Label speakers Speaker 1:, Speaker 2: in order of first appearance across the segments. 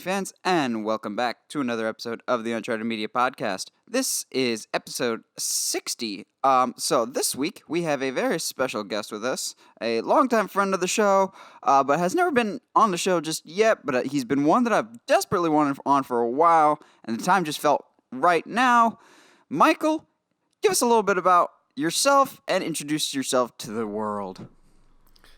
Speaker 1: fans, and welcome back to another episode of the Uncharted Media Podcast. This is episode 60. So this week we have a very special guest with us, a longtime friend of the show, but has never been on the show just yet, but he's been one that I've desperately wanted on for a while, and the time just felt right now. Michael, give us a little bit about yourself and introduce yourself to the world.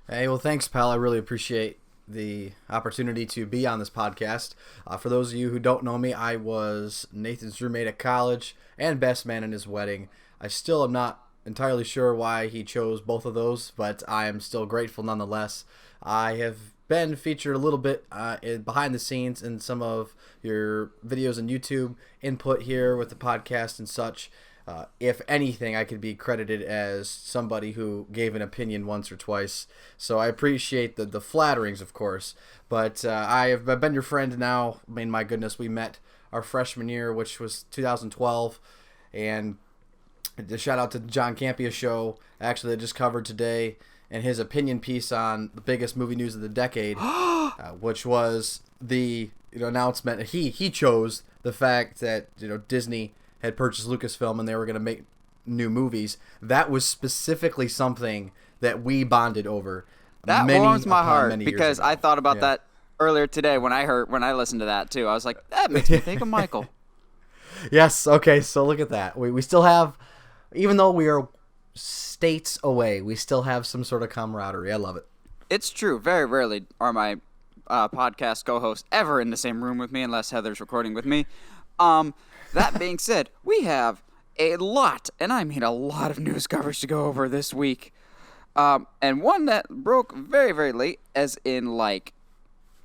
Speaker 2: Hey, well, thanks, pal. I really appreciate the opportunity to be on this podcast. For those of you who don't know me, I was Nathan's roommate at college and best man in his wedding. I still am not entirely sure why he chose both of those, but I am still grateful nonetheless. I have been featured a little bit behind the scenes in some of your videos and YouTube input here with the podcast and such. If anything, I could be credited as somebody who gave an opinion once or twice. So I appreciate the flatterings, of course. But I've been your friend now. I mean, my goodness, we met our freshman year, which was 2012. And a shout out to the John Campea show, actually, that just covered today, and his opinion piece on the biggest movie news of the decade, which was the announcement. He chose the fact that Disney had purchased Lucasfilm and they were going to make new movies. That was specifically something that we bonded over.
Speaker 1: That warms my heart because I thought about that earlier today when I listened to that too. I was like, that makes me think of Michael.
Speaker 2: Yes. Okay. So look at that. We still have, even though we are states away, we still have some sort of camaraderie. I love it.
Speaker 1: It's true. Very rarely are my podcast co-hosts ever in the same room with me unless Heather's recording with me. That being said, we have a lot, and I mean a lot of news coverage to go over this week. And one that broke very, very late, as in like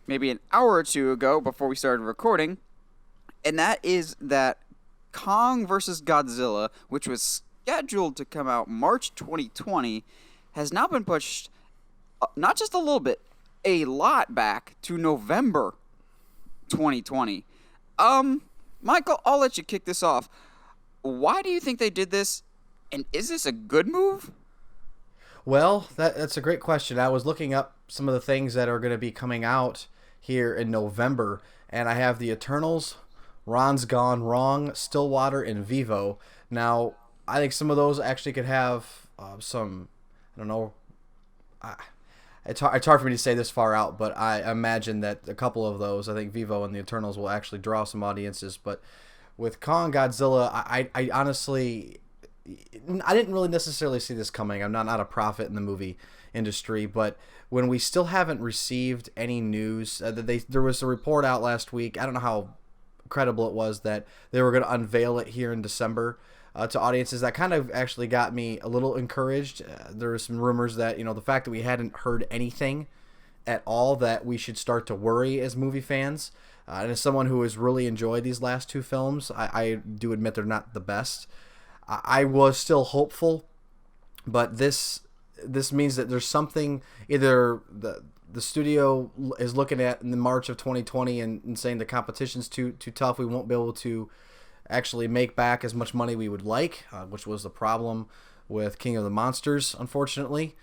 Speaker 1: maybe an hour or two ago before we started recording. And that is that Kong vs. Godzilla, which was scheduled to come out March 2020, has now been pushed not just a little bit, a lot back to November 2020. Michael, I'll let you kick this off. Why do you think they did this, and is this a good move?
Speaker 2: Well, that's a great question. I was looking up some of the things that are going to be coming out here in November, and I have The Eternals, Ron's Gone Wrong, Stillwater, and Vivo. Now, I think some of those actually could have some, I don't know, it's hard for me to say this far out, but I imagine that a couple of those, I think Vivo and The Eternals, will actually draw some audiences. But with Kong Godzilla, I honestly, I didn't really necessarily see this coming. I'm not a prophet in the movie industry, but when we still haven't received any news, there was a report out last week, I don't know how credible it was, that they were going to unveil it here in December to audiences. That kind of actually got me a little encouraged. There were some rumors that, the fact that we hadn't heard anything at all, that we should start to worry as movie fans. And as someone who has really enjoyed these last two films, I do admit they're not the best. I was still hopeful, but this means that there's something, either the studio is looking at in the March of 2020 and saying the competition's too tough, we won't be able to actually make back as much money we would like, which was the problem with King of the Monsters, unfortunately,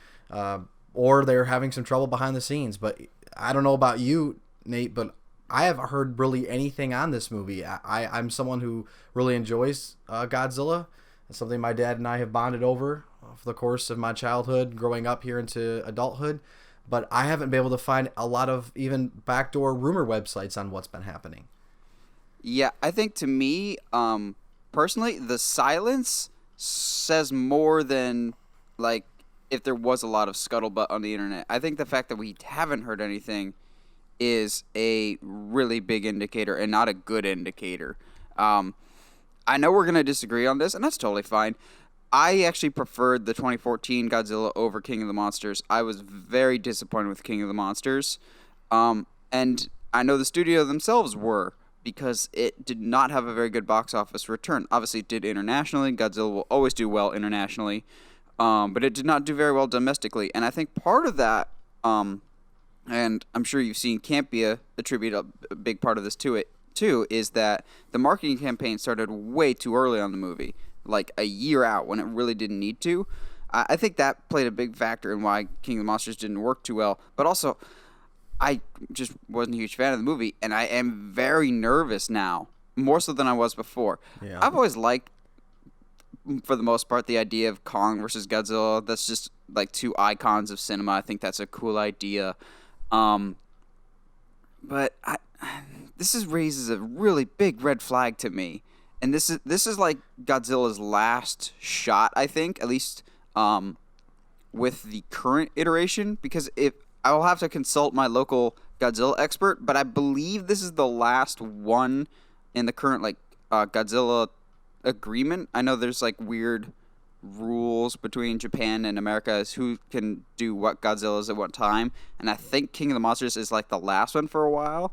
Speaker 2: or they're having some trouble behind the scenes. But I don't know about you, Nate, but I haven't heard really anything on this movie. I'm someone who really enjoys Godzilla. It's something my dad and I have bonded over for the course of my childhood, growing up here into adulthood, but I haven't been able to find a lot of even backdoor rumor websites on what's been happening.
Speaker 1: Yeah, I think to me, personally, the silence says more than, like, if there was a lot of scuttlebutt on the internet. I think the fact that we haven't heard anything is a really big indicator and not a good indicator. I know we're going to disagree on this, and that's totally fine. I actually preferred the 2014 Godzilla over King of the Monsters. I was very disappointed with King of the Monsters. And I know the studio themselves were, because it did not have a very good box office return. Obviously, it did internationally. Godzilla will always do well internationally. But it did not do very well domestically. And I think part of that, and I'm sure you've seen Campea attribute a big part of this to it, too, is that the marketing campaign started way too early on the movie, like a year out when it really didn't need to. I think that played a big factor in why King of the Monsters didn't work too well. But also, I just wasn't a huge fan of the movie, and I am very nervous now, more so than I was before.
Speaker 2: Yeah.
Speaker 1: I've always liked, for the most part, the idea of Kong versus Godzilla. That's just like two icons of cinema. I think that's a cool idea. But this raises a really big red flag to me, and this is like Godzilla's last shot, I think, at least with the current iteration, because if I will have to consult my local Godzilla expert, but I believe this is the last one in the current like Godzilla agreement. I know there's like weird rules between Japan and America as who can do what Godzillas at what time, and I think King of the Monsters is like the last one for a while.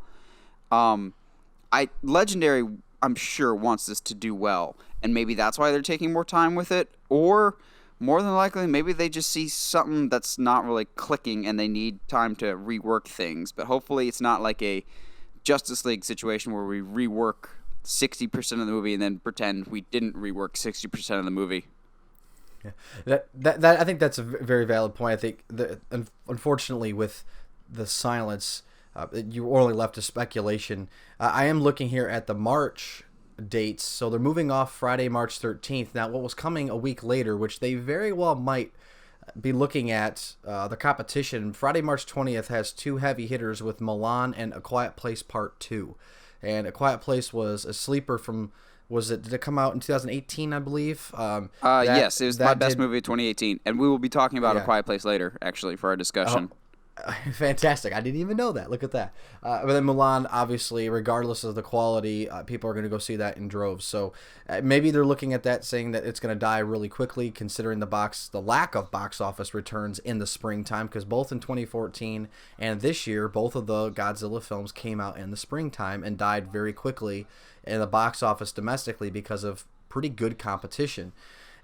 Speaker 1: Legendary, I'm sure, wants this to do well, and maybe that's why they're taking more time with it, or more than likely, maybe they just see something that's not really clicking and they need time to rework things. But hopefully it's not like a Justice League situation where we rework 60% of the movie and then pretend we didn't rework 60% of the movie.
Speaker 2: Yeah. That I think that's a very valid point. I think unfortunately with the silence, you only left to speculation. I am looking here at the March dates, so they're moving off Friday, March 13th. Now, what was coming a week later, which they very well might be looking at, the competition, Friday, March 20th has two heavy hitters with Milan and A Quiet Place Part 2. And A Quiet Place was a sleeper from, did it come out in 2018, I believe?
Speaker 1: Yes, it was my best movie of 2018, and we will be talking about A Quiet Place later, actually, for our discussion.
Speaker 2: Fantastic. I didn't even know that. Look at that. But then Milan, obviously, regardless of the quality, people are going to go see that in droves. So maybe they're looking at that saying that it's going to die really quickly, considering the lack of box office returns in the springtime, because both in 2014 and this year, both of the Godzilla films came out in the springtime and died very quickly in the box office domestically because of pretty good competition.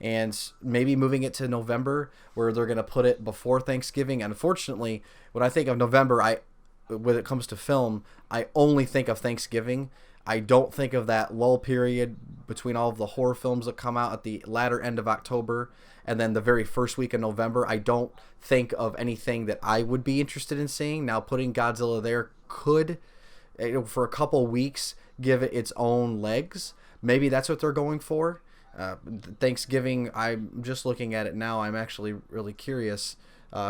Speaker 2: And maybe moving it to November, where they're going to put it before Thanksgiving. Unfortunately, when I think of November, when it comes to film, I only think of Thanksgiving. I don't think of that lull period between all of the horror films that come out at the latter end of October and then the very first week of November. I don't think of anything that I would be interested in seeing. Now, putting Godzilla there could, for a couple weeks, give it its own legs. Maybe that's what they're going for. Thanksgiving, I'm just looking at it now. I'm actually really curious.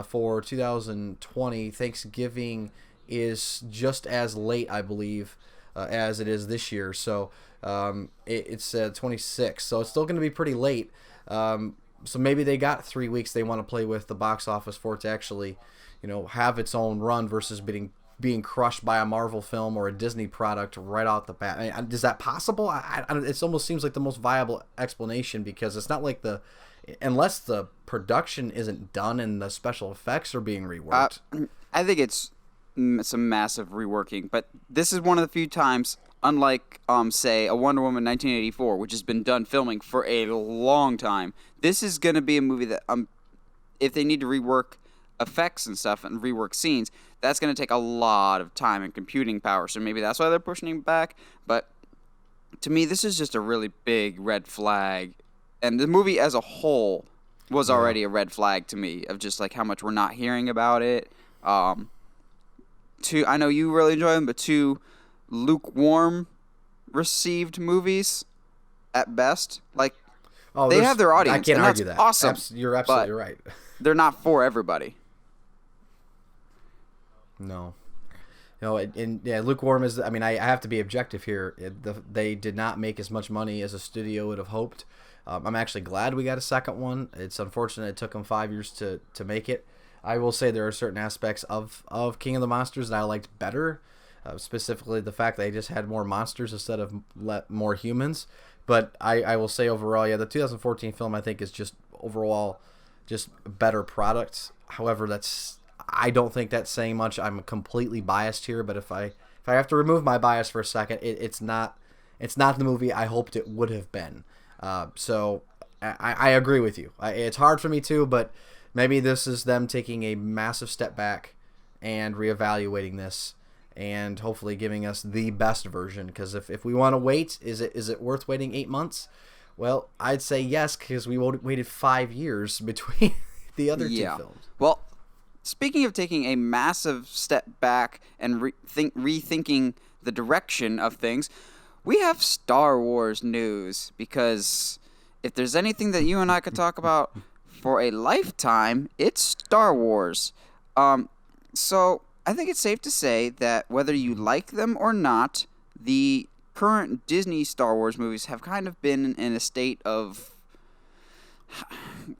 Speaker 2: For 2020, Thanksgiving is just as late, I believe, as it is this year. So it's 26. So it's still going to be pretty late. So maybe they got 3 weeks they want to play with the box office for it to actually, have its own run versus being crushed by a Marvel film or a Disney product right out the bat. I mean, is that possible? It almost seems like the most viable explanation, because it's not like unless the production isn't done and the special effects are being reworked.
Speaker 1: I think it's some massive reworking, but this is one of the few times, unlike, say, a Wonder Woman 1984, which has been done filming for a long time, this is going to be a movie that, if they need to rework effects and stuff and rework scenes, that's going to take a lot of time and computing power, so maybe that's why they're pushing it back. But to me, this is just a really big red flag, and the movie as a whole was already a red flag to me, of just like how much we're not hearing about it. I know you really enjoy them, but two lukewarm received movies at best. Like, they have their audience.
Speaker 2: I can't argue that.
Speaker 1: Awesome.
Speaker 2: You're absolutely right.
Speaker 1: They're not for everybody.
Speaker 2: No. lukewarm is. I mean, I have to be objective here. They did not make as much money as a studio would have hoped. I'm actually glad we got a second one. It's unfortunate it took them 5 years to make it. I will say there are certain aspects of King of the Monsters that I liked better, specifically the fact that they just had more monsters instead of more humans. But I will say overall, the 2014 film I think is just overall just a better product. However, I don't think that's saying much. I'm completely biased here, but if I have to remove my bias for a second, it's not the movie I hoped it would have been. So I agree with you. It's hard for me too, but maybe this is them taking a massive step back and reevaluating this, and hopefully giving us the best version. Because if we want to wait, is it worth waiting 8 months? Well, I'd say yes, because we waited 5 years between the other two films.
Speaker 1: Well, speaking of taking a massive step back and rethinking the direction of things, we have Star Wars news, because if there's anything that you and I could talk about for a lifetime, it's Star Wars. So I think it's safe to say that whether you like them or not, the current Disney Star Wars movies have kind of been in a state of,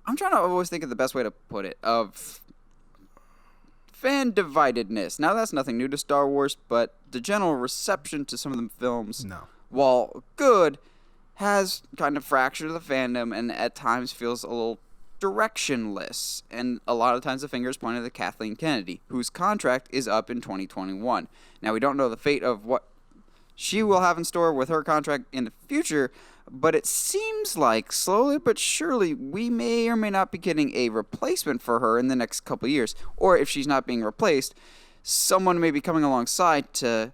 Speaker 1: I'm trying to always think of the best way to put it, of fan dividedness. Now, that's nothing new to Star Wars, but the general reception to some of the films, while good, has kind of fractured the fandom and at times feels a little directionless. And a lot of times the finger is pointed at Kathleen Kennedy, whose contract is up in 2021. Now, we don't know the fate of what she will have in store with her contract in the future, but it seems like slowly but surely we may or may not be getting a replacement for her in the next couple of years. Or if she's not being replaced, someone may be coming alongside to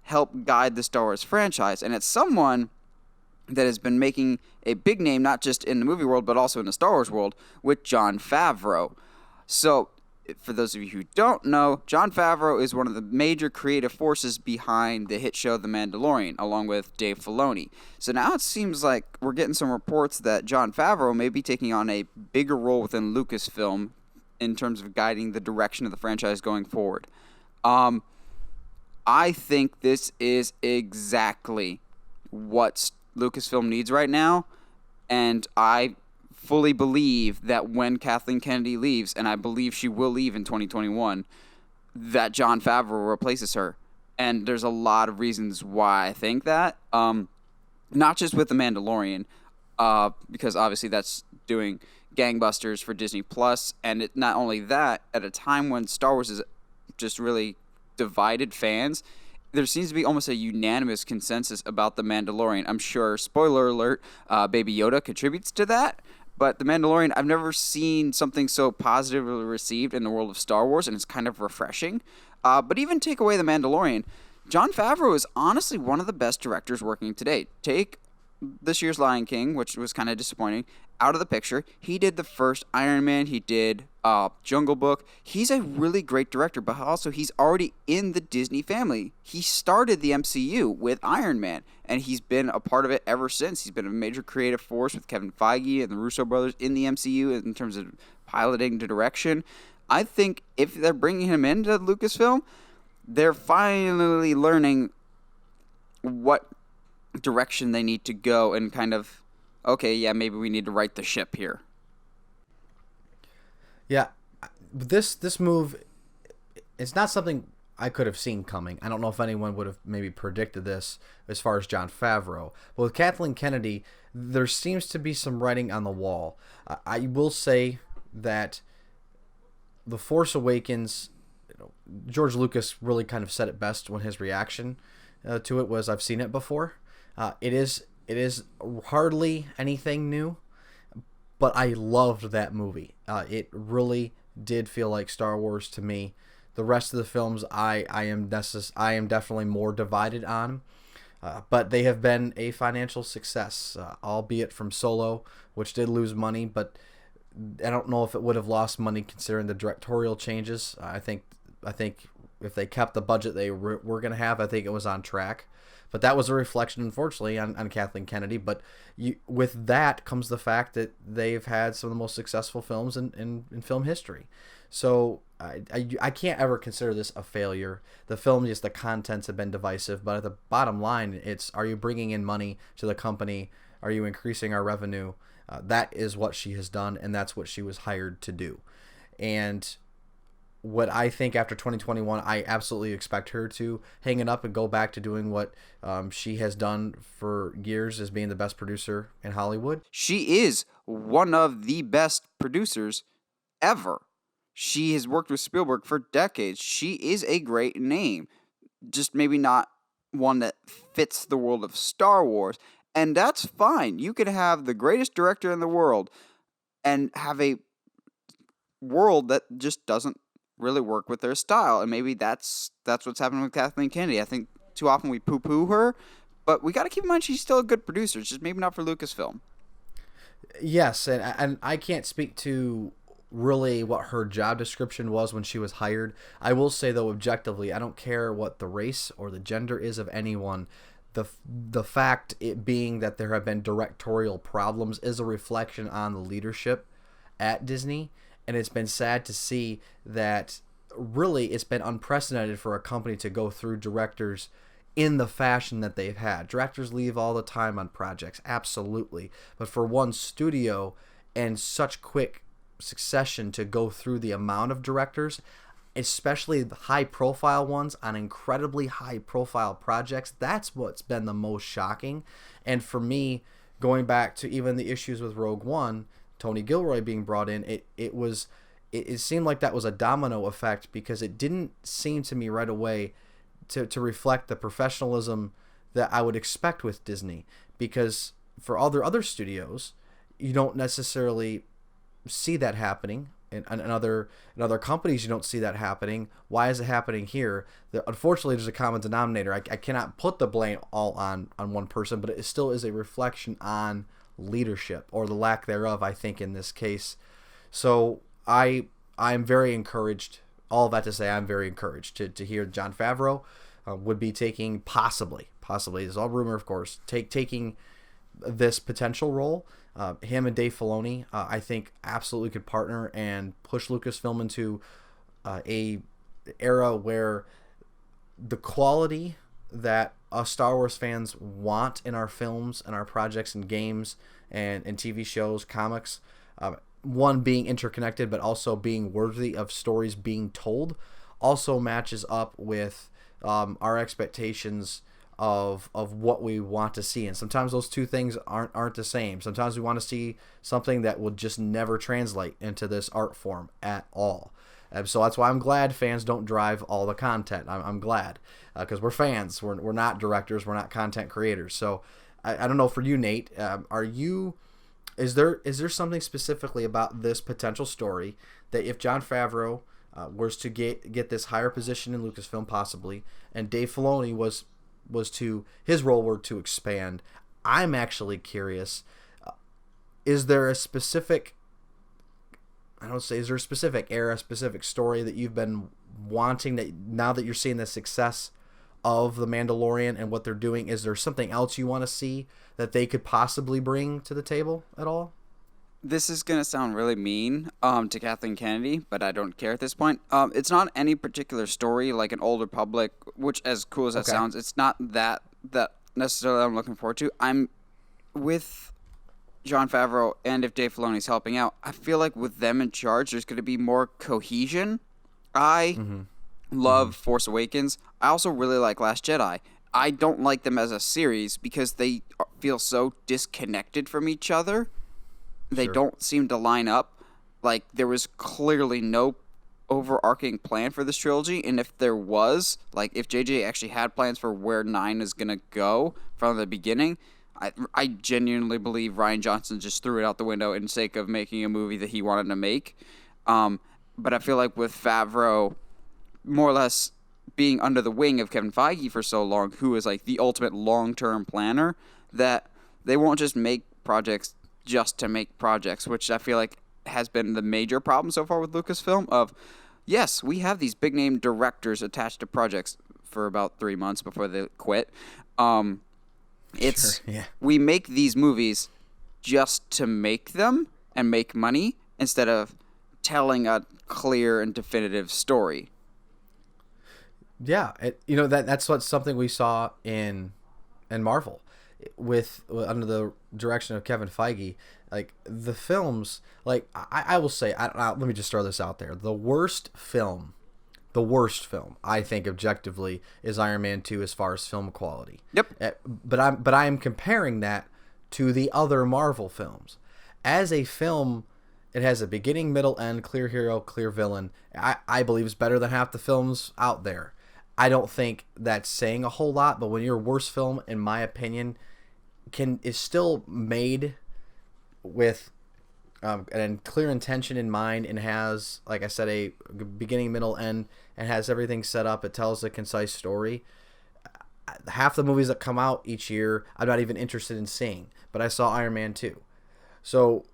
Speaker 1: help guide the Star Wars franchise. And it's someone that has been making a big name, not just in the movie world, but also in the Star Wars world, with Jon Favreau. So, for those of you who don't know, Jon Favreau is one of the major creative forces behind the hit show The Mandalorian, along with Dave Filoni. So now it seems like we're getting some reports that Jon Favreau may be taking on a bigger role within Lucasfilm in terms of guiding the direction of the franchise going forward. I think this is exactly what Lucasfilm needs right now, and I fully believe that when Kathleen Kennedy leaves, and I believe she will leave in 2021, that Jon Favreau replaces her. And there's a lot of reasons why I think that. Not just with The Mandalorian, because obviously that's doing gangbusters for Disney Plus, and not only that, at a time when Star Wars is just really divided fans, there seems to be almost a unanimous consensus about The Mandalorian. I'm sure, spoiler alert, Baby Yoda contributes to that. But The Mandalorian, I've never seen something so positively received in the world of Star Wars, and it's kind of refreshing. But even take away The Mandalorian, Jon Favreau is honestly one of the best directors working today. Take this year's Lion King, which was kind of disappointing, out of the picture. He did the first Iron Man. He did Jungle Book. He's a really great director, but also he's already in the Disney family. He started the MCU with Iron Man, and he's been a part of it ever since. He's been a major creative force with Kevin Feige and the Russo brothers in the MCU in terms of piloting the direction. I think if they're bringing him into Lucasfilm, they're finally learning what direction they need to go and kind of, okay, yeah, maybe we need to right the ship here.
Speaker 2: Yeah, this move, it's not something I could have seen coming. I don't know if anyone would have maybe predicted this as far as Jon Favreau. But with Kathleen Kennedy, there seems to be some writing on the wall. I will say that The Force Awakens, George Lucas really kind of said it best when his reaction to it was, "I've seen it before." It is hardly anything new, but I loved that movie. It really did feel like Star Wars to me. The rest of the films I am definitely more divided on, but they have been a financial success, albeit from Solo, which did lose money, but I don't know if it would have lost money considering the directorial changes. I think if they kept the budget they were going to have, I think it was on track. But that was a reflection, unfortunately, on Kathleen Kennedy. But with that comes the fact that they've had some of the most successful films in film history. So I can't ever consider this a failure. The film, just the contents have been divisive. But at the bottom line, it's, are you bringing in money to the company? Are you increasing our revenue? That is what she has done, and that's what she was hired to do. And what I think after 2021, I absolutely expect her to hang it up and go back to doing what she has done for years as being the best producer in Hollywood.
Speaker 1: She is one of the best producers ever. She has worked with Spielberg for decades. She is a great name, just maybe not one that fits the world of Star Wars. And that's fine. You could have the greatest director in the world and have a world that just doesn't really work with their style, and maybe that's what's happening with Kathleen Kennedy. I think too often we poo-poo her, but we got to keep in mind she's still a good producer. It's just maybe not for Lucasfilm.
Speaker 2: Yes, and I can't speak to really what her job description was when she was hired. I will say, though, objectively, I don't care what the race or the gender is of anyone. The fact it being that there have been directorial problems is a reflection on the leadership at Disney, and it's been sad to see that really it's been unprecedented for a company to go through directors in the fashion that they've had. Directors leave all the time on projects, absolutely, but for one studio and such quick succession to go through the amount of directors, especially the high profile ones on incredibly high profile projects, that's what's been the most shocking. And for me, going back to even the issues with Rogue One, Tony Gilroy being brought in, it seemed like that was a domino effect, because it didn't seem to me right away to reflect the professionalism that I would expect with Disney, because for all their other studios, you don't necessarily see that happening. In other companies, you don't see that happening. Why is it happening here? Unfortunately, there's a common denominator. I cannot put the blame all on one person, but it still is a reflection on leadership, or the lack thereof, I think, in this case. So I'm very encouraged. All of that to say, I'm very encouraged to hear Jon Favreau would be taking possibly, it's all rumor, of course, taking this potential role. Him and Dave Filoni, I think, absolutely could partner and push Lucasfilm into a era where the quality that us Star Wars fans want in our films and our projects and games and TV shows, comics, one being interconnected but also being worthy of stories being told, also matches up with our expectations of what we want to see. And sometimes those two things aren't the same. Sometimes we want to see something that will just never translate into this art form at all. And so that's why I'm glad fans don't drive all the content. I'm glad, because we're fans. We're not directors. We're not content creators. So I don't know, for you, Nate, is there something specifically about this potential story that if Jon Favreau was to get this higher position in Lucasfilm possibly, and Dave Filoni his role were to expand, I'm actually curious, is there a specific era, specific story that you've been wanting, that now that you're seeing the success of The Mandalorian and what they're doing, is there something else you want to see that they could possibly bring to the table at all?
Speaker 1: This is going to sound really mean to Kathleen Kennedy, but I don't care at this point. It's not any particular story like an Old Republic, which, as cool as that sounds, it's not that necessarily I'm looking forward to. I'm with Jon Favreau, and if Dave Filoni's helping out, I feel like with them in charge, there's going to be more cohesion. I love Force Awakens. I also really like Last Jedi. I don't like them as a series because they feel so disconnected from each other. They don't seem to line up. Like, there was clearly no overarching plan for this trilogy, and if there was, like, if JJ actually had plans for where 9 is going to go from the beginning, I genuinely believe Rian Johnson just threw it out the window in sake of making a movie that he wanted to make. But I feel like with Favreau more or less being under the wing of Kevin Feige for so long, who is like the ultimate long-term planner, that they won't just make projects just to make projects, which I feel like has been the major problem so far with Lucasfilm of, yes, we have these big-name directors attached to projects for about 3 months before they quit. We make these movies just to make them and make money instead of telling a clear and definitive story.
Speaker 2: Yeah, that's something we saw in Marvel with under the direction of Kevin Feige. Like, the films, like, I will say, let me just throw this out there. The worst film I think objectively is Iron Man 2 as far as film quality.
Speaker 1: Yep.
Speaker 2: But I am comparing that to the other Marvel films. As a film, it has a beginning, middle, end, clear hero, clear villain. I believe it's better than half the films out there. I don't think that's saying a whole lot, but when your worst film, in my opinion, is still made with and clear intention in mind, and has, like I said, a beginning, middle, end, and has everything set up, it tells a concise story. Half the movies that come out each year, I'm not even interested in seeing, but I saw Iron Man 2. So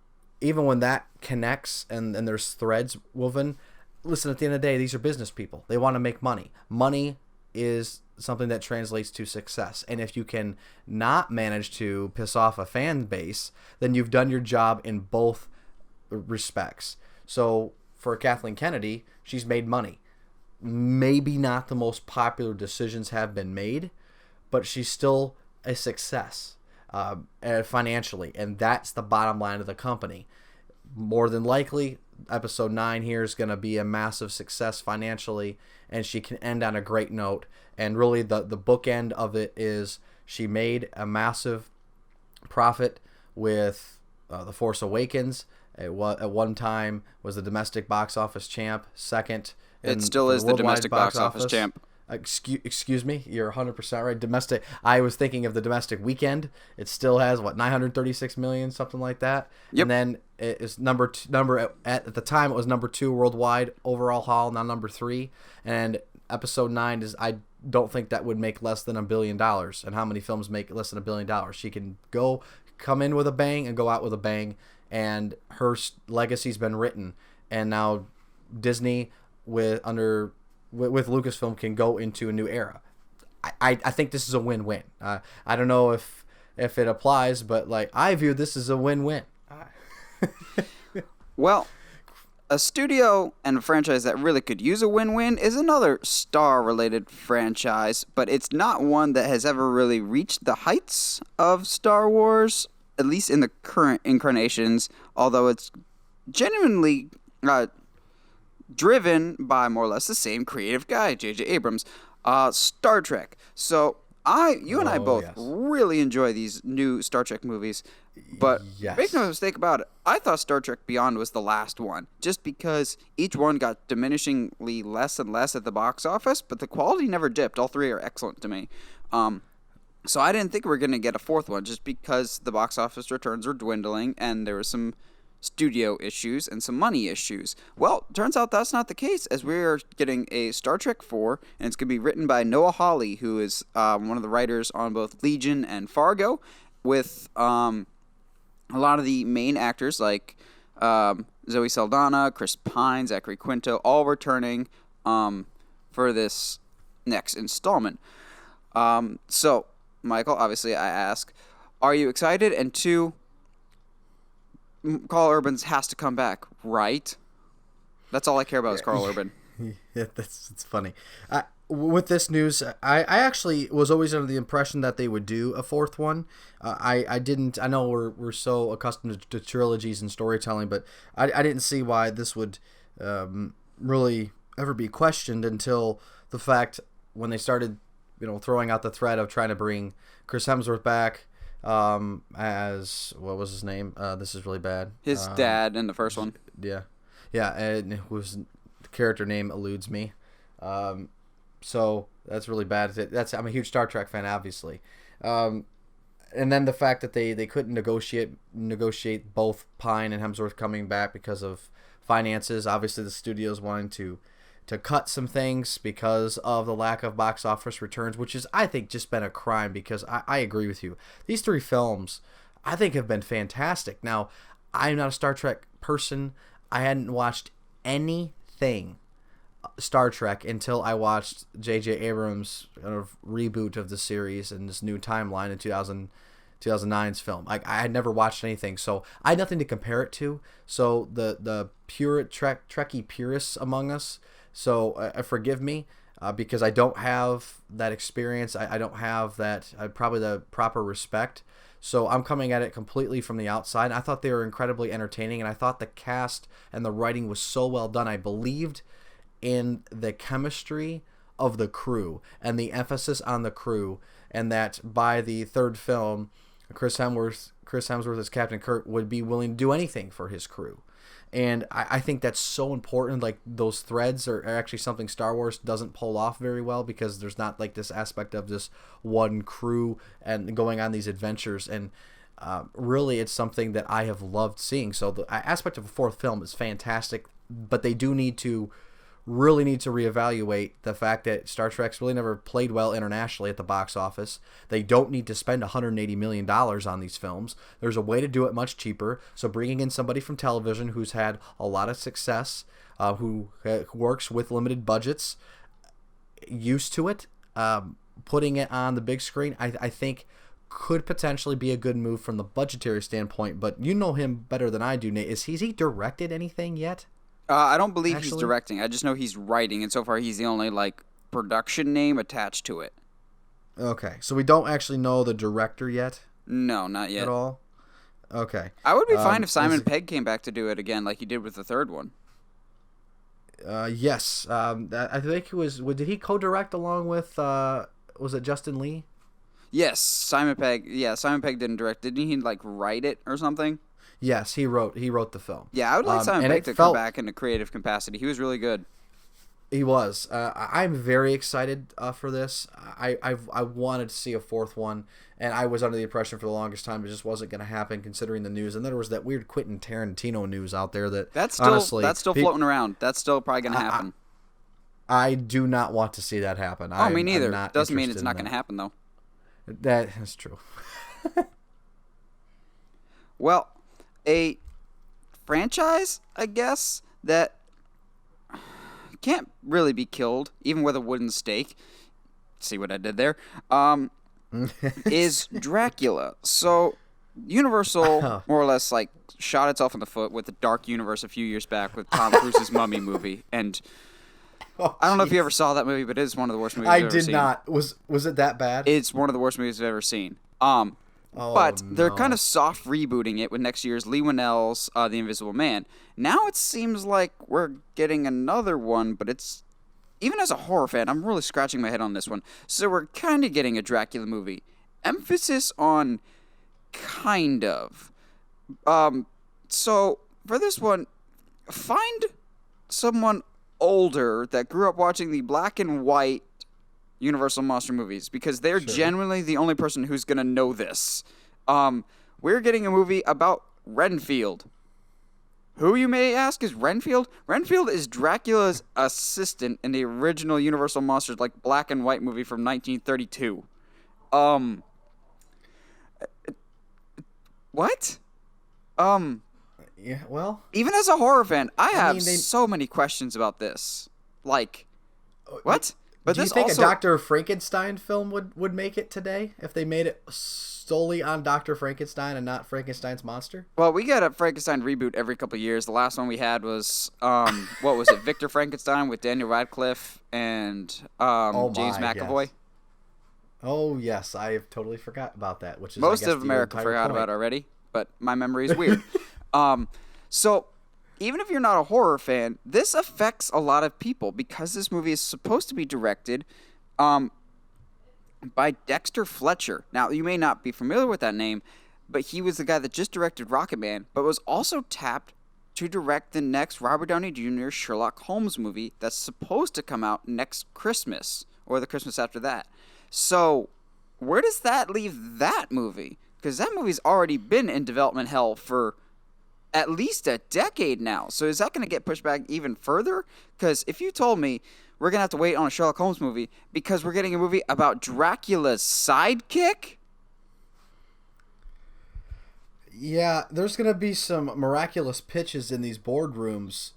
Speaker 2: even when that connects and there's threads woven, listen, at the end of the day, these are business people. They want to make money. Money is something that translates to success. And if you can not manage to piss off a fan base, then you've done your job in both respects. So for Kathleen Kennedy, she's made money. Maybe not the most popular decisions have been made, but she's still a success financially. And that's the bottom line of the company. More than likely, episode 9 here is going to be a massive success financially, and she can end on a great note. And really the bookend of it is she made a massive profit with The Force Awakens. At one time was the domestic box office champ. Second,
Speaker 1: it still is the domestic box office champ.
Speaker 2: Excuse me, you're 100% right. Domestic. I was thinking of the domestic weekend. It still has 936 million, something like that.
Speaker 1: Yep.
Speaker 2: And then it is number at the time it was number 2 worldwide overall haul, now number 3. And episode 9 is, I don't think that would make less than $1 billion. And how many films make less than $1 billion? She can come in with a bang and go out with a bang, and her legacy's been written. And now Disney with Lucasfilm can go into a new era. I think this is a win-win. I don't know if it applies, but I view this as a win-win.
Speaker 1: Well, a studio and a franchise that really could use a win-win is another Star-related franchise, but it's not one that has ever really reached the heights of Star Wars, at least in the current incarnations, although it's genuinely driven by more or less the same creative guy, J.J. Abrams. Star Trek. So you and I both really enjoy these new Star Trek movies, but make no mistake about it, I thought Star Trek Beyond was the last one, just because each one got diminishingly less and less at the box office, but the quality never dipped. All 3 are excellent to me. So I didn't think we were going to get a 4th one, just because the box office returns were dwindling and there were some studio issues and some money issues. Well, turns out that's not the case, as we're getting a Star Trek 4, and it's going to be written by Noah Hawley, who is one of the writers on both Legion and Fargo, with a lot of the main actors like Zoe Saldana, Chris Pine, Zachary Quinto, all returning for this next installment. So, Michael, obviously I ask, are you excited? And 2, Carl Urban's has to come back, right? That's all I care about is Carl Urban.
Speaker 2: Yeah, it's funny. With this news, I actually was always under the impression that they would do a 4th one. I didn't. I know we're so accustomed to trilogies and storytelling, but I didn't see why this would really ever be questioned until the fact when they started, throwing out the threat of trying to bring Chris Hemsworth back. As what was his name? This is really bad.
Speaker 1: His dad in the first one.
Speaker 2: Yeah, and it was the character name eludes me. So that's really bad. I'm a huge Star Trek fan, obviously. And then the fact that they couldn't negotiate both Pine and Hemsworth coming back because of finances. Obviously, the studio's wanting to cut some things because of the lack of box office returns, which is, I think, just been a crime, because I agree with you. These 3 films, I think, have been fantastic. Now, I'm not a Star Trek person. I hadn't watched anything Star Trek until I watched J.J. Abrams' reboot of the series and this new timeline in 2009's film. I had never watched anything, so I had nothing to compare it to. So the pure Trekkie purists among us, so forgive me because I don't have that experience. I don't have that probably the proper respect. So I'm coming at it completely from the outside. I thought they were incredibly entertaining, and I thought the cast and the writing was so well done. I believed in the chemistry of the crew and the emphasis on the crew, and that by the 3rd film, Chris Hemsworth as Captain Kirk would be willing to do anything for his crew. And I think that's so important. Like, those threads are actually something Star Wars doesn't pull off very well, because there's not this aspect of this one crew and going on these adventures. And really, it's something that I have loved seeing. So the aspect of a 4th film is fantastic, but they do need to really need to reevaluate the fact that Star Trek's really never played well internationally at the box office. They don't need to spend $180 million on these films. There's a way to do it much cheaper. So bringing in somebody from television who's had a lot of success, who works with limited budgets, used to it, putting it on the big screen, I think could potentially be a good move from the budgetary standpoint. But you know him better than I do, Nate. Has he directed anything yet?
Speaker 1: I don't believe he's directing. I just know he's writing, and so far he's the only production name attached to it.
Speaker 2: Okay, so we don't actually know the director yet?
Speaker 1: No, not yet.
Speaker 2: At all? Okay.
Speaker 1: I would be fine if Simon Pegg came back to do it again like he did with the third one.
Speaker 2: Yes. I think he was... Did he co-direct along with... was it Justin Lee?
Speaker 1: Yes, Simon Pegg. Yeah, Simon Pegg didn't direct. Didn't he write it or something?
Speaker 2: Yes, he wrote the film.
Speaker 1: Yeah, I would like Simon Pegg to come back into creative capacity. He was really good.
Speaker 2: He was. I'm very excited for this. I wanted to see a fourth one, and I was under the impression for the longest time it just wasn't going to happen considering the news. And then there was that weird Quentin Tarantino news out there that's
Speaker 1: still floating around. That's still probably going to happen.
Speaker 2: I do not want to see that happen.
Speaker 1: Oh, me neither. Doesn't mean it's not going to happen though.
Speaker 2: That is true.
Speaker 1: Well, a franchise, I guess, that can't really be killed, even with a wooden stake. See what I did there? Is Dracula. So, Universal more or less shot itself in the foot with the Dark Universe a few years back with Tom Cruise's Mummy movie, and I don't know if you ever saw that movie, but it is one of the worst movies I've ever seen.
Speaker 2: I did not. Was it that bad?
Speaker 1: It's one of the worst movies I've ever seen. They're kind of soft rebooting it with next year's Lee Winnell's The Invisible Man. Now it seems like we're getting another one, but it's... Even as a horror fan, I'm really scratching my head on this one. So we're kind of getting a Dracula movie. Emphasis on kind of. So for this one, find someone older that grew up watching the black and white Universal monster movies, because they're genuinely the only person who's going to know this. We're getting a movie about Renfield. Who, you may ask, is Renfield? Renfield is Dracula's assistant in the original Universal Monsters black and white movie from 1932. What?
Speaker 2: Yeah, well...
Speaker 1: Even as a horror fan, I have so many questions about this. What?
Speaker 2: But do you think a Dr. Frankenstein film would make it today if they made it solely on Dr. Frankenstein and not Frankenstein's monster?
Speaker 1: Well, we get a Frankenstein reboot every couple of years. The last one we had was, what was it, Victor Frankenstein with Daniel Radcliffe and James McAvoy?
Speaker 2: Yes. Oh, yes, I have totally forgot about that. Which is
Speaker 1: Most of America forgot about it already, but my memory is weird. So... Even if you're not a horror fan, this affects a lot of people because this movie is supposed to be directed by Dexter Fletcher. Now, you may not be familiar with that name, but he was the guy that just directed Rocketman, but was also tapped to direct the next Robert Downey Jr. Sherlock Holmes movie that's supposed to come out next Christmas, or the Christmas after that. So, where does that leave that movie? Because that movie's already been in development hell for... at least a decade now. So is that going to get pushed back even further? Because if you told me we're going to have to wait on a Sherlock Holmes movie because we're getting a movie about Dracula's sidekick?
Speaker 2: Yeah, there's going to be some miraculous pitches in these boardrooms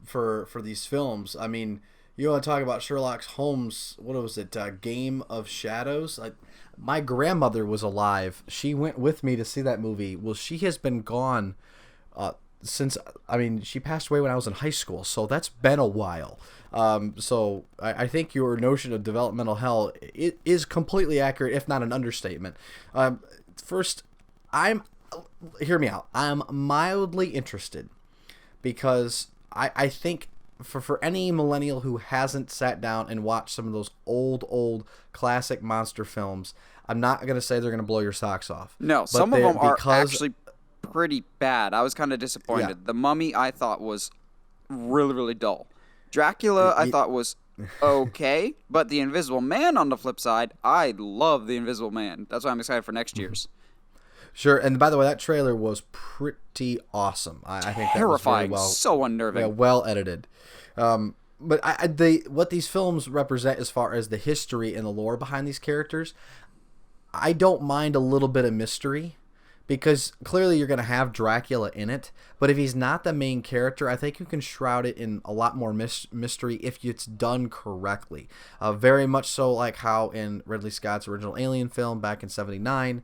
Speaker 2: for these films. I mean, you want to talk about Sherlock Holmes, what was it, Game of Shadows? My grandmother was alive. She went with me to see that movie. Well, she has been gone... since, she passed away when I was in high school, so that's been a while. So I think your notion of developmental hell is completely accurate, if not an understatement. First, hear me out. I'm mildly interested because I think for any millennial who hasn't sat down and watched some of those old classic monster films, I'm not going to say they're going to blow your socks off.
Speaker 1: No, some of them are actually pretty bad. I was kind of disappointed. Yeah. The Mummy I thought was really, really dull. Dracula I thought was okay, but The Invisible Man on the flip side, I love The Invisible Man. That's why I'm excited for next year's.
Speaker 2: Sure, and by the way, that trailer was pretty awesome. I think that was very well,
Speaker 1: so unnerving.
Speaker 2: Yeah, well edited. but they what these films represent as far as the history and the lore behind these characters, I don't mind a little bit of mystery, because clearly you're going to have Dracula in it, but if he's not the main character, I think you can shroud it in a lot more mystery if it's done correctly. Very much so like how in Ridley Scott's original Alien film back in '79,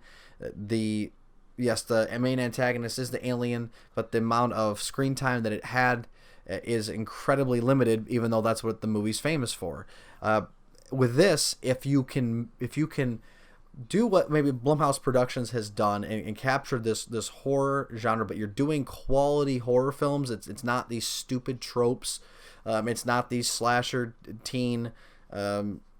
Speaker 2: the main antagonist is the alien, but the amount of screen time that it had is incredibly limited, even though that's what the movie's famous for. With this, if you can do what maybe Blumhouse Productions has done and captured this horror genre, but you're doing quality horror films. It's not these stupid tropes. It's not these slasher teen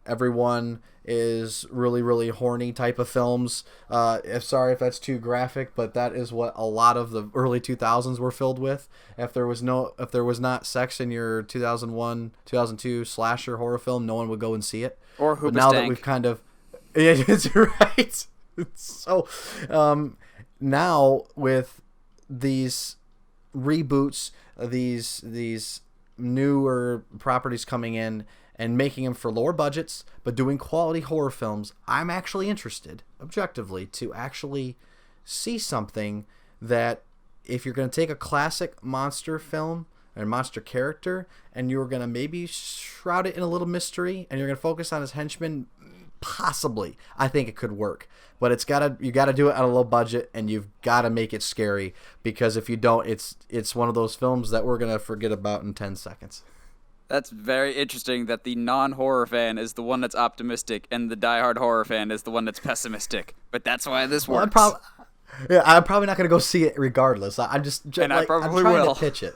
Speaker 2: everyone is really, really horny type of films. Sorry if that's too graphic, but that is what a lot of the early 2000s were filled with. If there was not sex in your 2001, 2002 slasher horror film, no one would go and see it.
Speaker 1: Or Hoobastank.
Speaker 2: But now that we've kind of... Yeah, it's right. So now with these reboots, these newer properties coming in and making them for lower budgets, but doing quality horror films, I'm actually interested, objectively, to actually see something that, if you're going to take a classic monster film or monster character and you're going to maybe shroud it in a little mystery and you're going to focus on his henchmen, possibly, I think it could work. But you gotta do it on a low budget, and you've got to make it scary, because if you don't, it's one of those films that we're going to forget about in 10 seconds.
Speaker 1: That's very interesting that the non-horror fan is the one that's optimistic and the diehard horror fan is the one that's pessimistic. But that's why this works.
Speaker 2: I'm probably not going to go see it regardless. I probably will. To pitch it.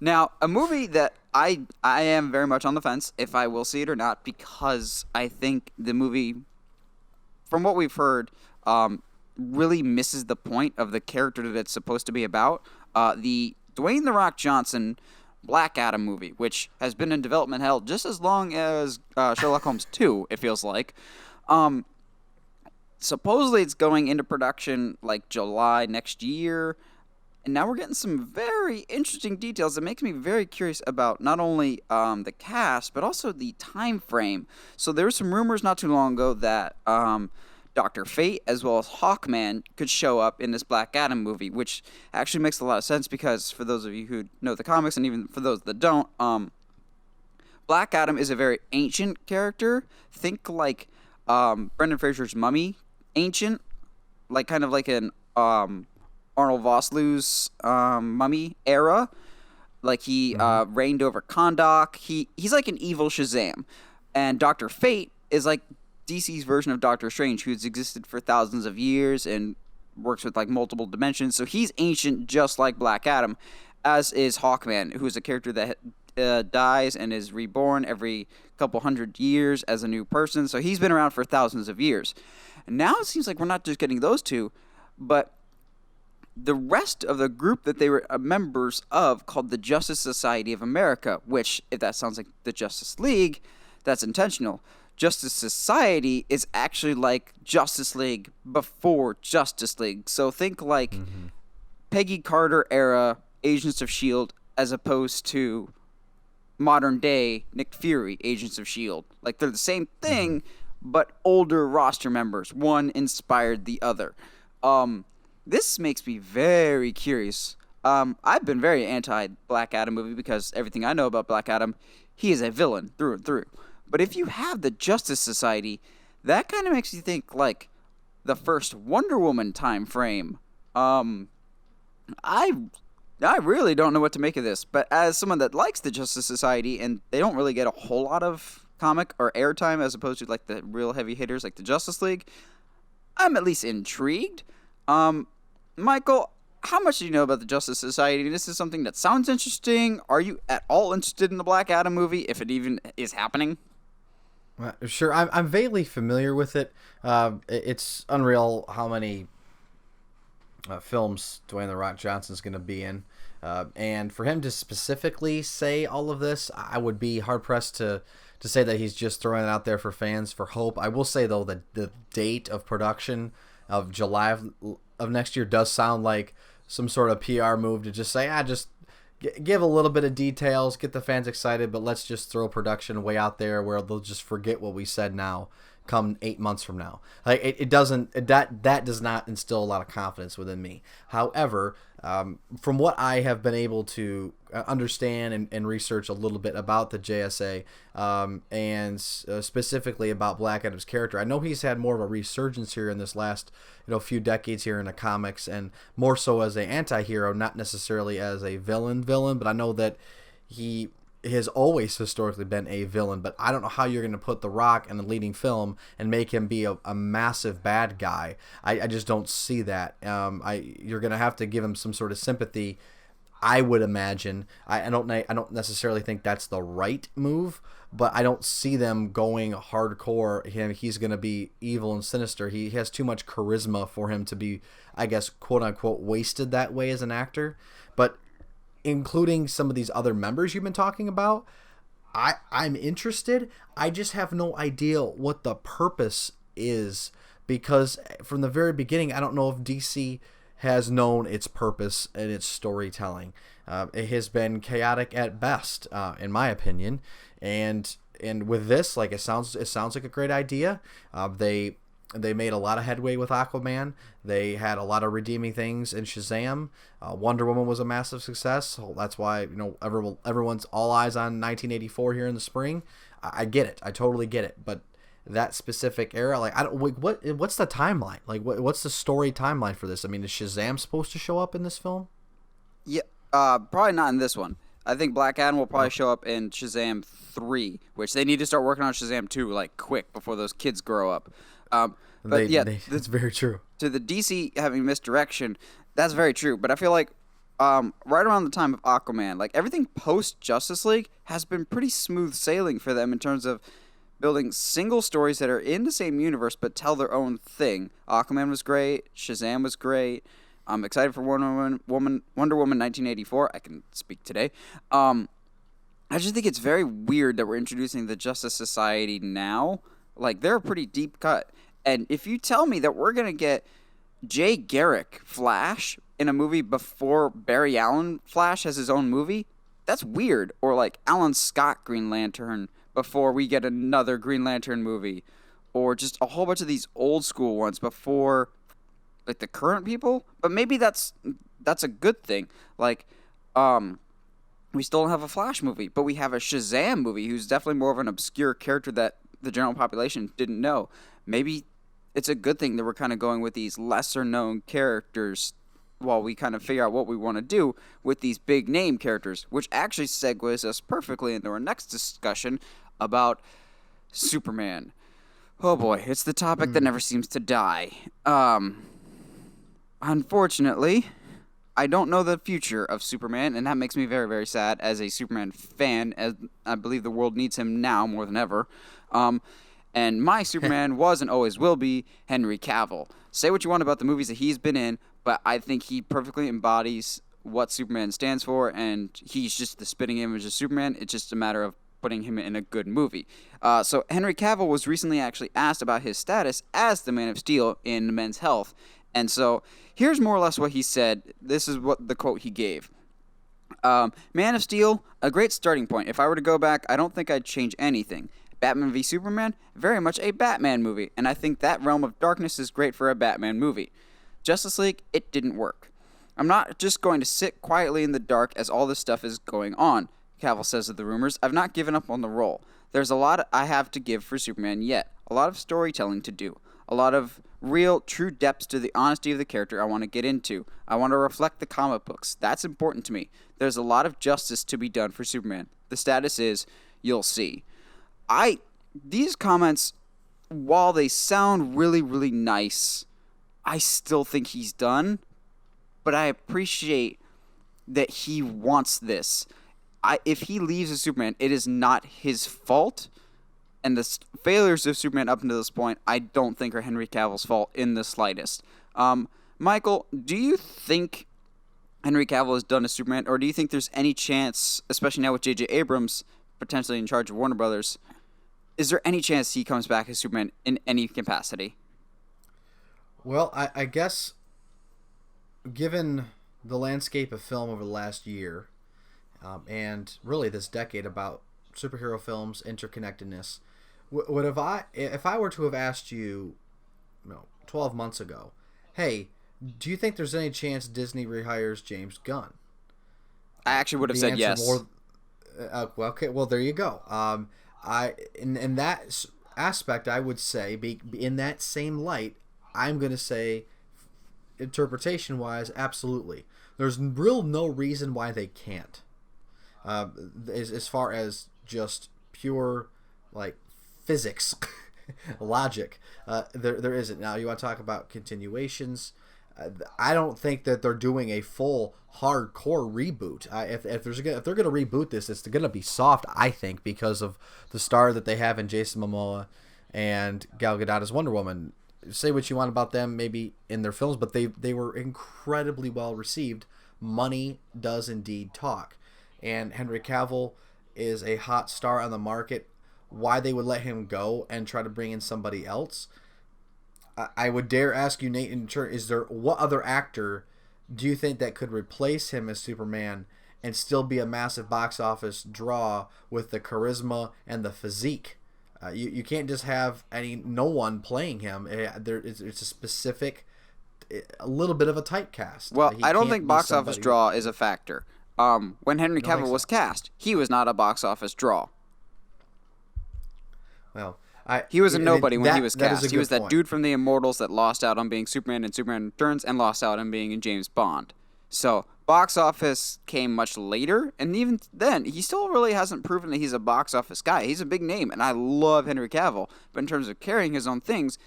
Speaker 1: Now, a movie that I am very much on the fence if I will see it or not, because I think the movie, from what we've heard, really misses the point of the character that it's supposed to be about. The Dwayne "The Rock" Johnson Black Adam movie, which has been in development hell just as long as Sherlock Holmes 2, it feels like. Supposedly it's going into production like July next year. And now we're getting some very interesting details that makes me very curious about not only the cast, but also the time frame. So there were some rumors not too long ago that Dr. Fate as well as Hawkman could show up in this Black Adam movie, which actually makes a lot of sense because for those of you who know the comics and even for those that don't, Black Adam is a very ancient character. Think like Brendan Fraser's Mummy, ancient, like kind of like an Arnold Vosloo's Mummy era. Like he reigned over Kahndaq. He's like an evil Shazam. And Dr. Fate is like DC's version of Doctor Strange, who's existed for thousands of years and works with like multiple dimensions. So he's ancient just like Black Adam, as is Hawkman, who is a character that dies and is reborn every couple hundred years as a new person. So he's been around for thousands of years. And now it seems like we're not just getting those two, but the rest of the group that they were members of, called the Justice Society of America, which, if that sounds like the Justice League, that's intentional. Justice Society is actually like Justice League before Justice League. So think like Peggy Carter era Agents of S.H.I.E.L.D. as opposed to modern day Nick Fury Agents of S.H.I.E.L.D. Like they're the same thing, but older roster members. One inspired the other. This makes me very curious. I've been very anti-Black Adam movie because everything I know about Black Adam, he is a villain through and through. But if you have the Justice Society, that kind of makes you think like the first Wonder Woman time frame. I really don't know what to make of this, but as someone that likes the Justice Society and they don't really get a whole lot of comic or airtime as opposed to like the real heavy hitters like the Justice League, I'm at least intrigued. Michael, how much do you know about the Justice Society? This is something that sounds interesting. Are you at all interested in the Black Adam movie, if it even is happening?
Speaker 2: Sure, I'm vaguely familiar with it. It's unreal how many films Dwayne "The Rock" Johnson's going to be in. And for him to specifically say all of this, I would be hard-pressed to say that he's just throwing it out there for fans, for hope. I will say, though, that the date of production of July of next year does sound like some sort of PR move to just say, give a little bit of details, get the fans excited, but let's just throw production way out there where they'll just forget what we said now come 8 months from now. Like it doesn't that does not instill a lot of confidence within me. However, from what I have been able to understand and research a little bit about the JSA, and specifically about Black Adam's character, I know he's had more of a resurgence here in this last few decades here in the comics, and more so as an anti-hero, not necessarily as a villain, but I know that he has always historically been a villain, but I don't know how you're going to put The Rock in a leading film and make him be a massive bad guy. I just don't see that. You're going to have to give him some sort of sympathy, I would imagine. I don't necessarily think that's the right move, but I don't see them going hardcore. He's going to be evil and sinister. He has too much charisma for him to be, I guess, quote unquote, wasted that way as an actor. But including some of these other members you've been talking about, I'm interested. I just have no idea what the purpose is, because from the very beginning, I don't know if DC has known its purpose in its storytelling. It has been chaotic at best, in my opinion. And with this, like, it sounds like a great idea. They made a lot of headway with Aquaman. They had a lot of redeeming things in Shazam. Wonder Woman was a massive success. So that's why everyone's all eyes on 1984 here in the spring. I get it. I totally get it. But that specific era, like, what's the timeline? Like, what's the story timeline for this? I mean, is Shazam supposed to show up in this film?
Speaker 1: Yeah, probably not in this one. I think Black Adam will probably show up in Shazam 3, which they need to start working on Shazam 2 like quick before those kids grow up. But
Speaker 2: that's very true.
Speaker 1: To the DC having misdirection, that's very true. But I feel like right around the time of Aquaman, like, everything post Justice League has been pretty smooth sailing for them in terms of building single stories that are in the same universe but tell their own thing. Aquaman was great. Shazam was great. I'm excited for Wonder Woman 1984. I can speak today. I just think it's very weird that we're introducing the Justice Society now. Like, they're a pretty deep cut. And if you tell me that we're going to get Jay Garrick Flash in a movie before Barry Allen Flash has his own movie, that's weird. Or, like, Alan Scott Green Lantern before we get another Green Lantern movie. Or just a whole bunch of these old school ones before, like, the current people. But maybe that's a good thing. Like, we still don't have a Flash movie, but we have a Shazam movie who's definitely more of an obscure character that the general population didn't know. Maybe it's a good thing that we're kind of going with these lesser known characters while we kind of figure out what we want to do with these big name characters, which actually segues us perfectly into our next discussion about Superman. Oh boy, it's the topic that never seems to die. Unfortunately, I don't know the future of Superman, and that makes me very, very sad as a Superman fan, as I believe the world needs him now more than ever. And my Superman was and always will be Henry Cavill. Say what you want about the movies that he's been in, but I think he perfectly embodies what Superman stands for, and he's just the spitting image of Superman. It's just a matter of putting him in a good movie. So Henry Cavill was recently actually asked about his status as the Man of Steel in Men's Health. And so here's more or less what he said. This is what the quote he gave. Man of Steel, a great starting point. If I were to go back, I don't think I'd change anything. Batman v Superman, very much a Batman movie, and I think that realm of darkness is great for a Batman movie. Justice League, it didn't work. I'm not just going to sit quietly in the dark as all this stuff is going on, Cavill says of the rumors. I've not given up on the role. There's a lot I have to give for Superman yet. A lot of storytelling to do. A lot of real, true depths to the honesty of the character I want to get into. I want to reflect the comic books. That's important to me. There's a lot of justice to be done for Superman. The status is, you'll see. These comments, while they sound really, really nice, I still think he's done. But I appreciate that he wants this. If he leaves as Superman, it is not his fault. And the failures of Superman up until this point, I don't think are Henry Cavill's fault in the slightest. Michael, do you think Henry Cavill is done as Superman? Or do you think there's any chance, especially now with J.J. Abrams potentially in charge of Warner Brothers, is there any chance he comes back as Superman in any capacity?
Speaker 2: Well, I guess given the landscape of film over the last year, and really this decade about superhero films interconnectedness. Would if I were to have asked you, 12 months ago, hey, do you think there's any chance Disney rehires James Gunn?
Speaker 1: I actually would have said yes.
Speaker 2: Well, okay, well there you go. In that aspect, I would say, in that same light, I'm going to say, interpretation wise, absolutely. There's no reason why they can't. As far as just pure like physics, logic, there isn't. Now you want to talk about continuations. I don't think that they're doing a full hardcore reboot. If they're gonna reboot this, it's gonna be soft. I think because of the star that they have in Jason Momoa and Gal Gadot as Wonder Woman. Say what you want about them, maybe in their films, but they were incredibly well received. Money does indeed talk, and Henry Cavill is a hot star on the market. Why they would let him go and try to bring in somebody else? I would dare ask you, Nate, what other actor do you think that could replace him as Superman and still be a massive box office draw with the charisma and the physique? You can't just have no one playing him. It's a specific, a little bit of a typecast.
Speaker 1: Well, I don't think box office draw is a factor. When Henry Cavill was cast, he was not a box office draw.
Speaker 2: Well,
Speaker 1: he was a nobody when he was cast. He was that
Speaker 2: point.
Speaker 1: dude from The Immortals that lost out on being Superman in Superman Returns and lost out on being in James Bond. So box office came much later, and even then, he still really hasn't proven that he's a box office guy. He's a big name, and I love Henry Cavill. But in terms of carrying his own things,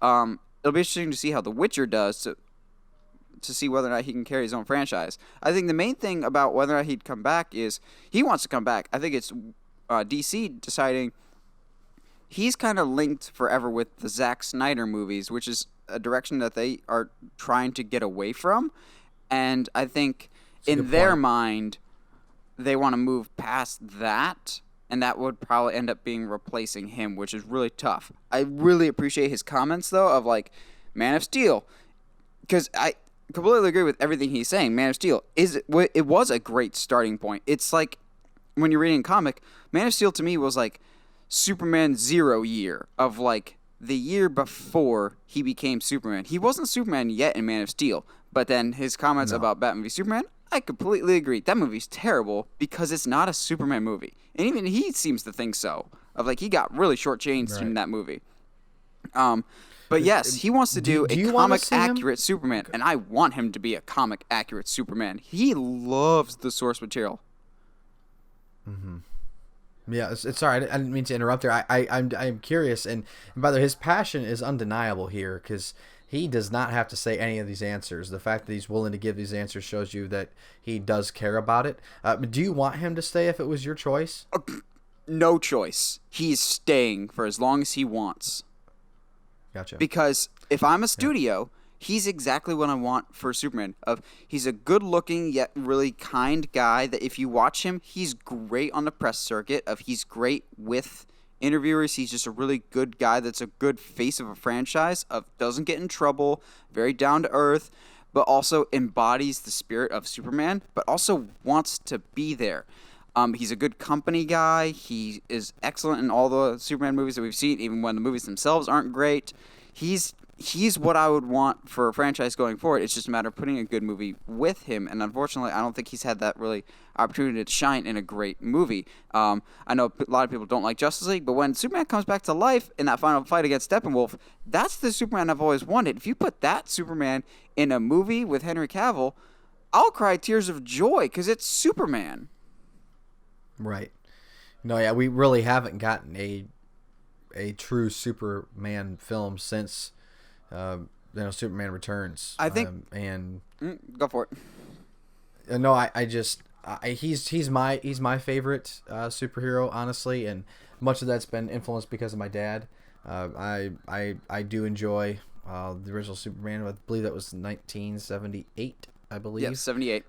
Speaker 1: it'll be interesting to see how The Witcher does to see whether or not he can carry his own franchise. I think the main thing about whether or not he'd come back is he wants to come back. I think it's DC deciding. He's kind of linked forever with the Zack Snyder movies, which is a direction that they are trying to get away from. And I think in their mind, they want to move past that, and that would probably end up being replacing him, which is really tough. I really appreciate his comments, though, of like Man of Steel, because I completely agree with everything he's saying. Man of Steel, it was a great starting point. It's like when you're reading a comic, Man of Steel to me was like Superman 0 year of like the year before he became Superman. He wasn't Superman yet in Man of Steel, but then his comments about Batman v Superman, I completely agree. That movie's terrible because it's not a Superman movie. And even he seems to think so. Of like he got really shortchanged in that movie. But yes, he wants to do a comic accurate Superman, and I want him to be a comic accurate Superman. He loves the source material.
Speaker 2: Mm-hmm. Yeah, it's sorry. I didn't mean to interrupt there. I'm curious, and by the way, his passion is undeniable here because he does not have to say any of these answers. The fact that he's willing to give these answers shows you that he does care about it. Do you want him to stay if it was your choice?
Speaker 1: No choice. He's staying for as long as he wants.
Speaker 2: Gotcha.
Speaker 1: Because if I'm a studio, he's exactly what I want for Superman. He's a good-looking yet really kind guy that if you watch him, he's great on the press circuit. He's great with interviewers. He's just a really good guy that's a good face of a franchise. Doesn't get in trouble, very down to earth, but also embodies the spirit of Superman, but also wants to be there. He's a good company guy. He is excellent in all the Superman movies that we've seen, even when the movies themselves aren't great. He's what I would want for a franchise going forward. It's just a matter of putting a good movie with him, and unfortunately, I don't think he's had that really opportunity to shine in a great movie. I know a lot of people don't like Justice League, but when Superman comes back to life in that final fight against Steppenwolf, that's the Superman I've always wanted. If you put that Superman in a movie with Henry Cavill, I'll cry tears of joy because it's Superman.
Speaker 2: Right. No, yeah, we really haven't gotten a true Superman film since Superman Returns.
Speaker 1: I think go for it.
Speaker 2: No, he's my favorite superhero, honestly, and much of that's been influenced because of my dad. I do enjoy the original Superman. I believe that was 1978. I believe.
Speaker 1: Yeah, 78.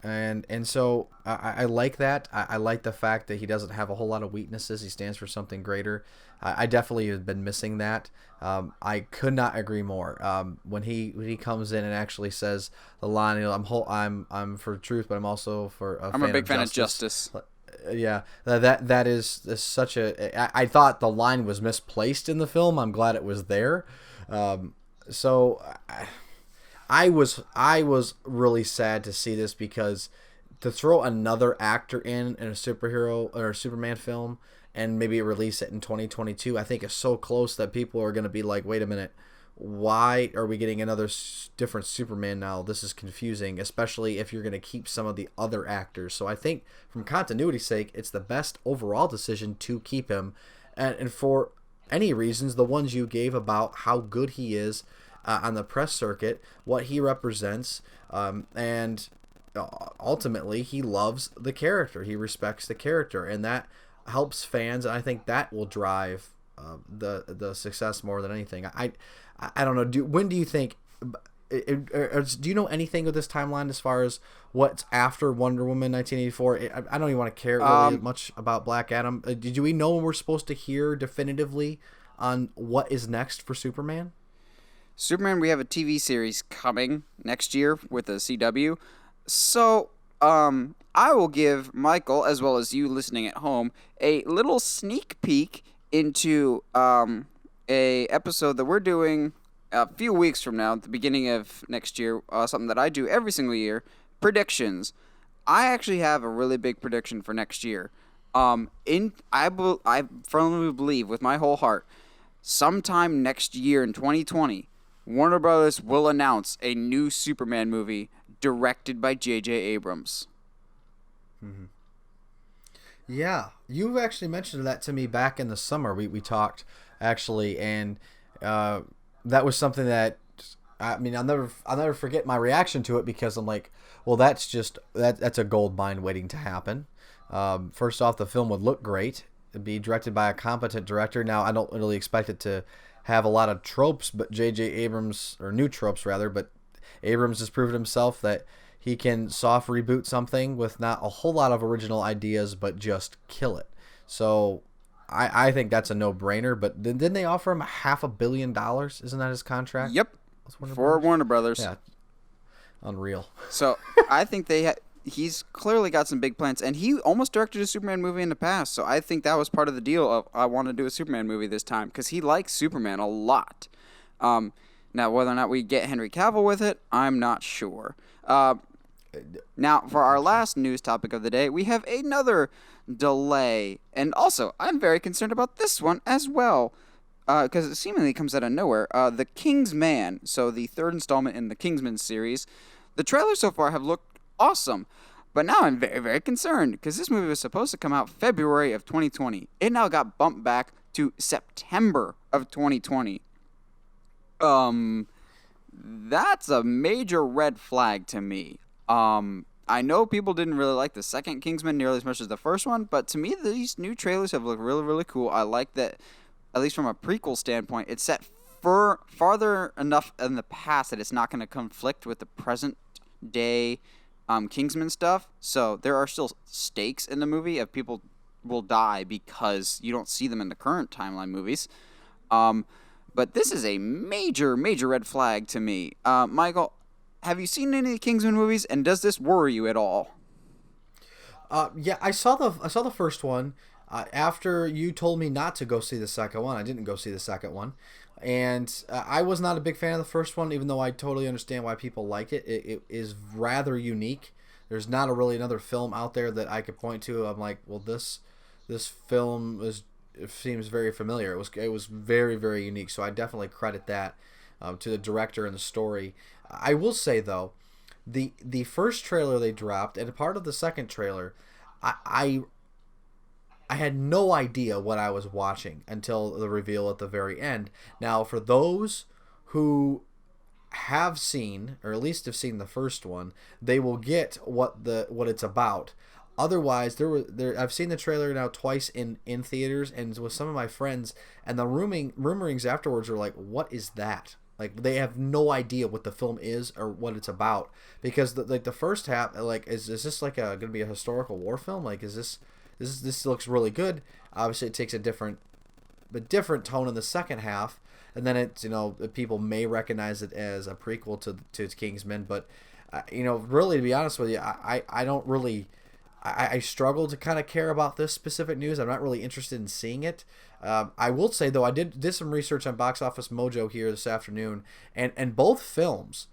Speaker 2: And so I like that. I like the fact that he doesn't have a whole lot of weaknesses. He stands for something greater. I definitely have been missing that. I could not agree more. When he comes in and actually says the line, I'm for truth, but I'm also for
Speaker 1: I'm a big fan of justice.
Speaker 2: Yeah, that is such a. I thought the line was misplaced in the film. I'm glad it was there. So I was really sad to see this, because to throw another actor in a superhero or a Superman film and maybe release it in 2022, I think is so close that people are going to be like, wait a minute, why are we getting another different Superman now? This is confusing, especially if you're going to keep some of the other actors. So I think from continuity's sake, it's the best overall decision to keep him. And for any reasons, the ones you gave about how good he is on the press circuit, what he represents, and ultimately he loves the character. He respects the character, and that helps fans, and I think that will drive the success more than anything. I don't know. When do you think? Do you know anything of this timeline as far as what's after Wonder Woman 1984? I don't even want to care really much about Black Adam. Did we know when we're supposed to hear definitively on what is next for Superman?
Speaker 1: Superman, we have a TV series coming next year with the CW. So, I will give Michael, as well as you listening at home, a little sneak peek into a episode that we're doing a few weeks from now, at the beginning of next year, something that I do every single year, predictions. I actually have a really big prediction for next year. I firmly believe with my whole heart, sometime next year in 2020, Warner Brothers will announce a new Superman movie directed by J.J. Abrams.
Speaker 2: Mm-hmm. Yeah, you actually mentioned that to me back in the summer. We talked actually, and that was something that, I mean, I'll never forget my reaction to it, because I'm like, well, that's a gold mine waiting to happen. First off, the film would look great. It'd be directed by a competent director. Now, I don't really expect it to have a lot of tropes, but J.J. Abrams, or new tropes rather, but Abrams has proven himself that he can soft reboot something with not a whole lot of original ideas, but just kill it. So I think that's a no-brainer. But didn't they offer him $500 million? Isn't that his contract?
Speaker 1: Yep. For Warner Brothers.
Speaker 2: Yeah. Unreal.
Speaker 1: So I think he's clearly got some big plans, and he almost directed a Superman movie in the past. So I think that was part of the deal of, I want to do a Superman movie this time, because he likes Superman a lot. Now, whether or not we get Henry Cavill with it, I'm not sure. Now, for our last news topic of the day, we have another delay. And also, I'm very concerned about this one as well, because it seemingly comes out of nowhere. The King's Man, so the third installment in the Kingsman series, the trailers so far have looked awesome. But now I'm very, very concerned, because this movie was supposed to come out February of 2020. It now got bumped back to September of 2020. That's a major red flag to me. I know people didn't really like the second Kingsman nearly as much as the first one, but to me, these new trailers have looked really, really cool. I like that, at least from a prequel standpoint, it's set farther enough in the past that it's not going to conflict with the present day Kingsman stuff. So there are still stakes in the movie of people will die because you don't see them in the current timeline movies. But this is a major, major red flag to me. Michael, have you seen any of the Kingsman movies, and does this worry you at all?
Speaker 2: Yeah, I saw the first one. After you told me not to go see the second one, I didn't go see the second one. And I was not a big fan of the first one, even though I totally understand why people like it. It is rather unique. There's not really another film out there that I could point to. I'm like, well, this film it seems very familiar. It was very, very unique. So I definitely credit that to the director and the story. I will say though, the first trailer they dropped and a part of the second trailer, I had no idea what I was watching until the reveal at the very end. Now, for those who have seen, or at least have seen the first one, they will get what it's about. Otherwise, I've seen the trailer now twice in theaters and with some of my friends, and the rumorings afterwards are like, what is that? Like they have no idea what the film is or what it's about, because the first half, like, is this like gonna be a historical war film? Like, is this looks really good. Obviously, it takes a different tone in the second half, and then it's, people may recognize it as a prequel to Kingsman, but really, to be honest with you, I don't really. I struggle to kind of care about this specific news. I'm not really interested in seeing it. I will say, though, I did some research on Box Office Mojo here this afternoon, and both films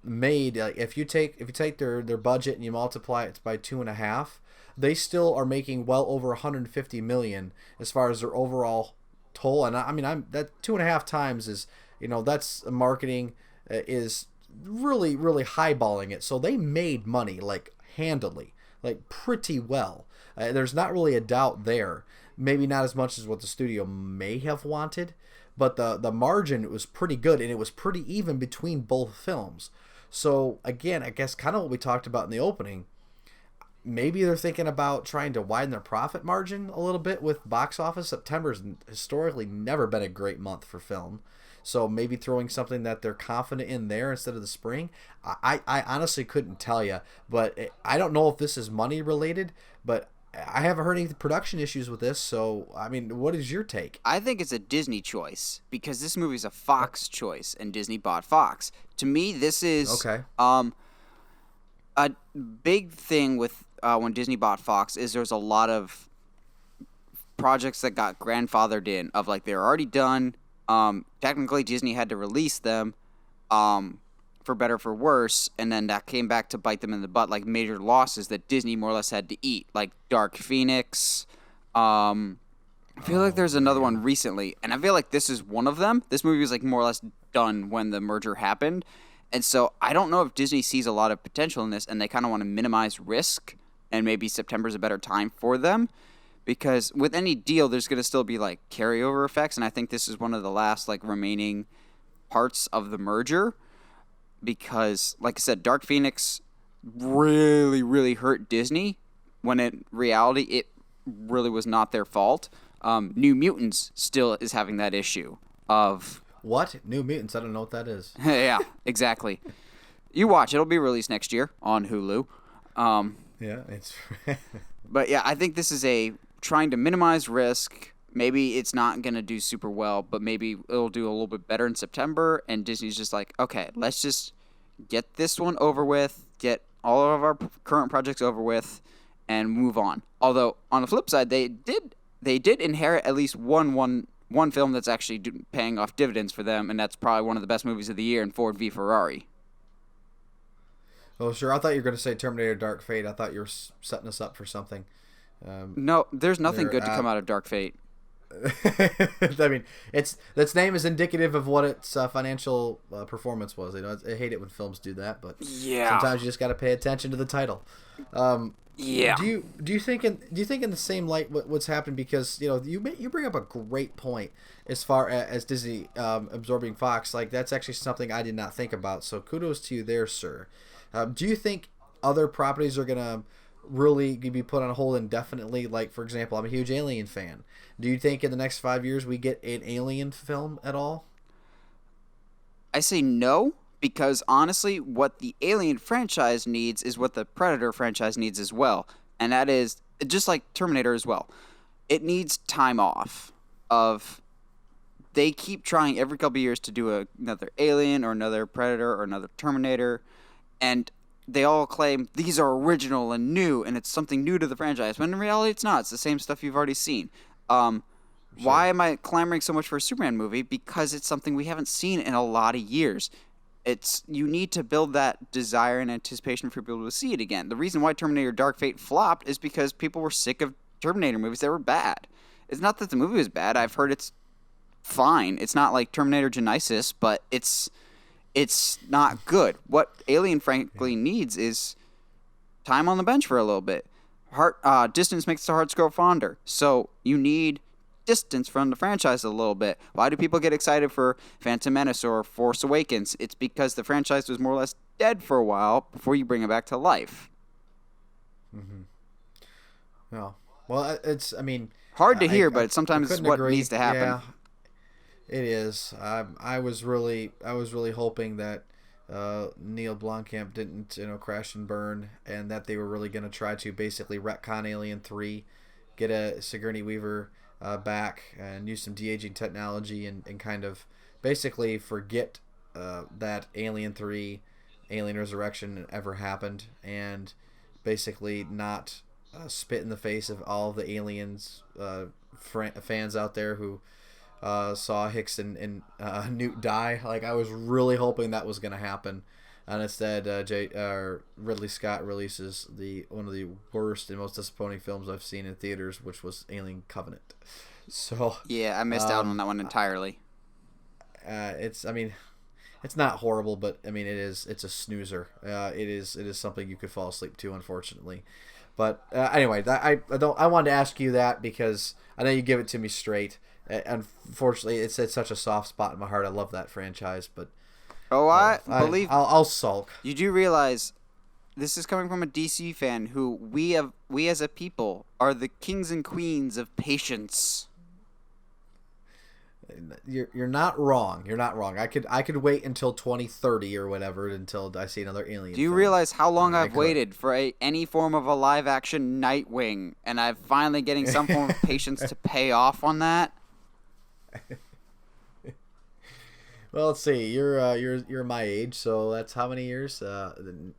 Speaker 2: made, if you take their budget and you multiply it by 2.5, they still are making well over 150 million as far as their overall toll. And I'm that 2.5 times is, that's marketing is really, really highballing it. So they made money like handily, like pretty well. There's not really a doubt there. Maybe not as much as what the studio may have wanted, but the margin was pretty good, and it was pretty even between both films. So again, I guess kind of what we talked about in the opening, maybe they're thinking about trying to widen their profit margin a little bit with box office. September's historically never been a great month for film. So maybe throwing something that they're confident in there instead of the spring. I honestly couldn't tell you, but I don't know if this is money related, but I haven't heard any production issues with this. So, what is your take?
Speaker 1: I think it's a Disney choice because this movie is a Fox choice, and Disney bought Fox. To me, this is a big thing with when Disney bought Fox is there's a lot of projects that got grandfathered in of like they're already done. Technically, Disney had to release them, for better or for worse, and then that came back to bite them in the butt, like major losses that Disney more or less had to eat, like Dark Phoenix. I feel like there's another one recently, and I feel like this is one of them. This movie was like more or less done when the merger happened, and so I don't know if Disney sees a lot of potential in this, and they kind of want to minimize risk, and maybe September's a better time for them. Because with any deal, there's going to still be, like, carryover effects, and I think this is one of the last, like, remaining parts of the merger. Because, like I said, Dark Phoenix really, really hurt Disney, when in reality, it really was not their fault. New Mutants still is having that issue of...
Speaker 2: What? New Mutants? I don't know what that is.
Speaker 1: Yeah, exactly. You watch. It'll be released next year on Hulu.
Speaker 2: Yeah, it's...
Speaker 1: But, yeah, I think this is trying to minimize risk. Maybe it's not going to do super well, but maybe it'll do a little bit better in September, and Disney's just like, okay, let's just get this one over with, get all of our current projects over with, and move on. Although, on the flip side, they did inherit at least one film that's actually paying off dividends for them, and that's probably one of the best movies of the year in Ford v. Ferrari.
Speaker 2: Oh, sure. I thought you were going to say Terminator Dark Fate. I thought you were setting us up for something.
Speaker 1: No, there's nothing good to come out of Dark Fate.
Speaker 2: Its name is indicative of what its financial performance was. I hate it when films do that, but sometimes you just got to pay attention to the title.
Speaker 1: Yeah.
Speaker 2: Do you think in the same light what's happened, because you bring up a great point as far as Disney absorbing Fox. Like, that's actually something I did not think about. So kudos to you there, sir. Do you think other properties are gonna really be put on hold indefinitely? Like, for example, I'm a huge Alien fan. Do you think in the next 5 years we get an Alien film at all?
Speaker 1: I say no, because honestly, what the Alien franchise needs is what the Predator franchise needs as well. And that is, just like Terminator as well, it needs time off. They keep trying every couple of years to do another Alien or another Predator or another Terminator, and they all claim these are original and new, and it's something new to the franchise, when in reality it's not. It's the same stuff you've already seen. Why am I clamoring so much for a Superman movie? Because it's something we haven't seen in a lot of years. You need to build that desire and anticipation for people to see it again. The reason why Terminator Dark Fate flopped is because people were sick of Terminator movies that were bad. It's not that the movie was bad. I've heard it's fine. It's not like Terminator Genisys, but it's not good. What Alien frankly needs is time on the bench for a little bit. Distance makes the hearts grow fonder. So you need distance from the franchise a little bit. Why do people get excited for Phantom Menace or Force Awakens? It's because the franchise was more or less dead for a while before you bring it back to life.
Speaker 2: Mm-hmm. No. Well, it's,
Speaker 1: hard to hear, but sometimes it's what needs to happen.
Speaker 2: Yeah. It is. I was really hoping that Neil Blomkamp didn't, crash and burn, and that they were really going to try to basically retcon Alien 3, get a Sigourney Weaver back, and use some de-aging technology, and kind of basically forget that Alien 3, Alien Resurrection ever happened, and basically not spit in the face of all of the Aliens fans out there who saw Hicks and Newt die. Like, I was really hoping that was going to happen, and instead, Ridley Scott releases one of the worst and most disappointing films I've seen in theaters, which was Alien Covenant. So
Speaker 1: Yeah, I missed out on that one entirely.
Speaker 2: It's not horrible, but I mean, it's a snoozer. It is something you could fall asleep to, unfortunately. But anyway, I wanted to ask you that because I know you give it to me straight. Unfortunately, it's such a soft spot in my heart. I love that franchise, but
Speaker 1: I believe
Speaker 2: I'll sulk.
Speaker 1: you do realize this is coming from a DC fan who we as a people are the kings and queens of patience.
Speaker 2: You're not wrong. You're not wrong. I could wait until 2030 or whatever until I see another Alien.
Speaker 1: Do you
Speaker 2: film.
Speaker 1: realize how long I've
Speaker 2: could.
Speaker 1: waited for any form of a live action Nightwing, and I'm finally getting some form of patience to pay off on that?
Speaker 2: Well, let's see. You're my age, so that's how many years?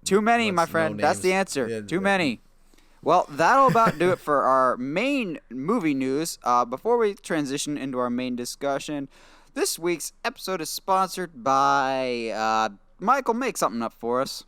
Speaker 1: Too many, my friend. That's the answer. Yeah, too many. Well, that'll about do it for our main movie news. Before we transition into our main discussion, this week's episode is sponsored by Michael. Make something up for us.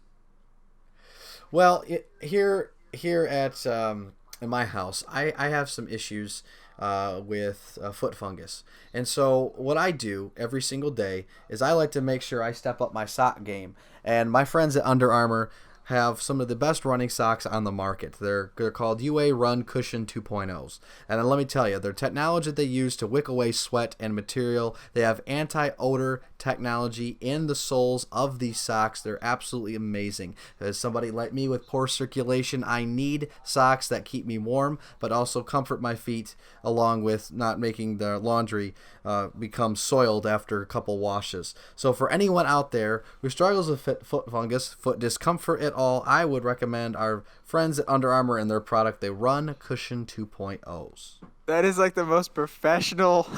Speaker 2: Well, here at in my house, I have some issues with foot fungus. And so what I do every single day is I like to make sure I step up my sock game. And my friends at Under Armour have some of the best running socks on the market. They're called UA Run Cushion 2.0s. And let me tell you, their technology that they use to wick away sweat and material, they have anti-odor technology in the soles of these socks. They're absolutely amazing. As somebody like me with poor circulation, I need socks that keep me warm, but also comfort my feet, along with not making the laundry become soiled after a couple washes. So for anyone out there who struggles with foot fungus, foot discomfort at all, I would recommend our friends at Under Armour and their product, the Run Cushion 2.0s.
Speaker 1: That is like the most professional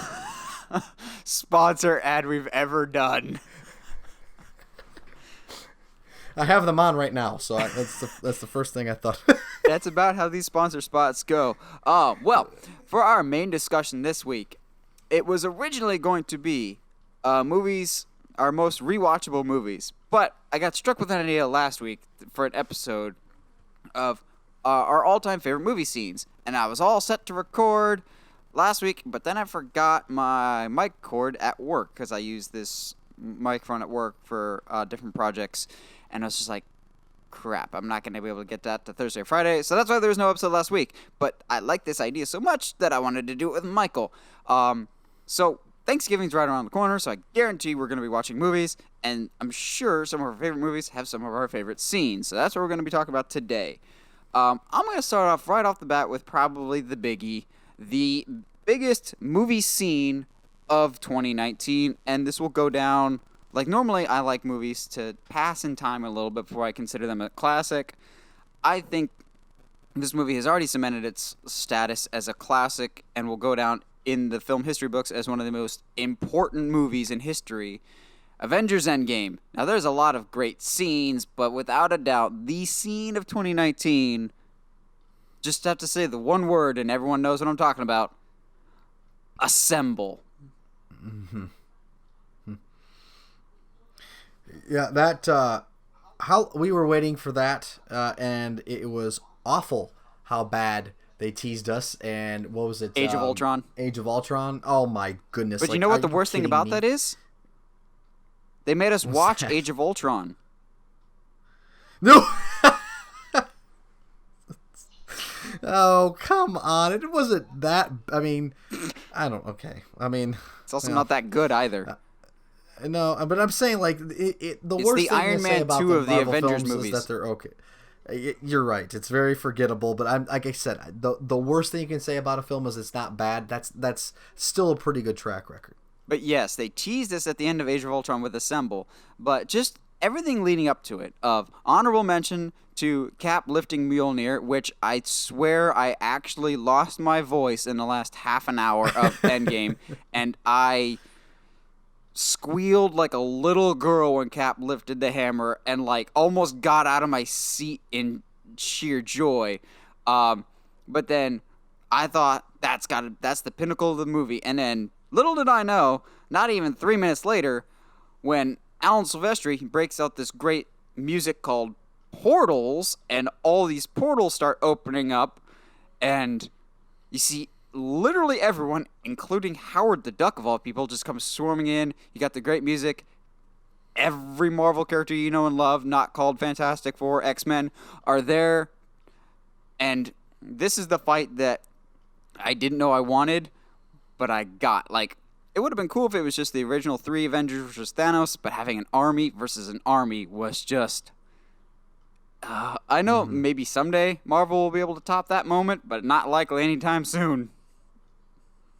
Speaker 1: sponsor ad we've ever done.
Speaker 2: I have them on right now, so that's the first thing I thought.
Speaker 1: That's about how these sponsor spots go. Well, for our main discussion this week, it was originally going to be movies, our most rewatchable movies, but I got struck with an idea last week for an episode of our all-time favorite movie scenes, and I was all set to record last week, but then I forgot my mic cord at work because I use this microphone at work for different projects, and I was just like, crap, I'm not going to be able to get that to Thursday or Friday, so that's why there was no episode last week. But I like this idea so much that I wanted to do it with Michael. So Thanksgiving's right around the corner, so I guarantee we're going to be watching movies, and I'm sure some of our favorite movies have some of our favorite scenes, so that's what we're going to be talking about today. I'm going to start off right off the bat with probably the biggie, the biggest movie scene of 2019, and this will go down. Like, normally I like movies to pass in time a little bit before I consider them a classic. I think this movie has already cemented its status as a classic and will go down in the film history books as one of the most important movies in history. Avengers Endgame. Now, there's a lot of great scenes, but without a doubt, the scene of 2019, just have to say the one word and everyone knows what I'm talking about. Assemble.
Speaker 2: Mm-hmm. Yeah, that how we were waiting for that, and it was awful how bad they teased us. And what was it?
Speaker 1: Age of Ultron.
Speaker 2: Age of Ultron. Oh my goodness!
Speaker 1: But you know what the worst thing about that is? They made us watch Age of Ultron.
Speaker 2: No. Oh, come on! It wasn't that. I mean, I don't. Okay, I mean,
Speaker 1: it's also not that good either.
Speaker 2: No, but I'm saying, like, the
Speaker 1: it's
Speaker 2: worst
Speaker 1: the
Speaker 2: thing
Speaker 1: Iron
Speaker 2: to say
Speaker 1: Man
Speaker 2: about
Speaker 1: 2
Speaker 2: the
Speaker 1: of the
Speaker 2: Marvel
Speaker 1: Avengers
Speaker 2: films
Speaker 1: movies
Speaker 2: is that they're okay. You're right. It's very forgettable, but I'm like I said, the worst thing you can say about a film is it's not bad. That's still a pretty good track record.
Speaker 1: But yes, they teased us at the end of Age of Ultron with Assemble, but just everything leading up to it, of honorable mention to Cap lifting Mjolnir, which I swear I actually lost my voice in the last half an hour of Endgame, and I squealed like a little girl when Cap lifted the hammer and like almost got out of my seat in sheer joy. But then I thought that's the pinnacle of the movie, and then little did I know, not even 3 minutes later, when Alan Silvestri breaks out this great music called Portals, and all these portals start opening up, and you see literally everyone, including Howard the Duck of all people, just comes swarming in. You got the great music. Every Marvel character you know and love, not called Fantastic Four, X-Men, are there. And this is the fight that I didn't know I wanted, but I got. Like, it would have been cool if it was just the original 3 Avengers versus Thanos, but having an army versus an army was just... I know maybe someday Marvel will be able to top that moment, but not likely anytime soon.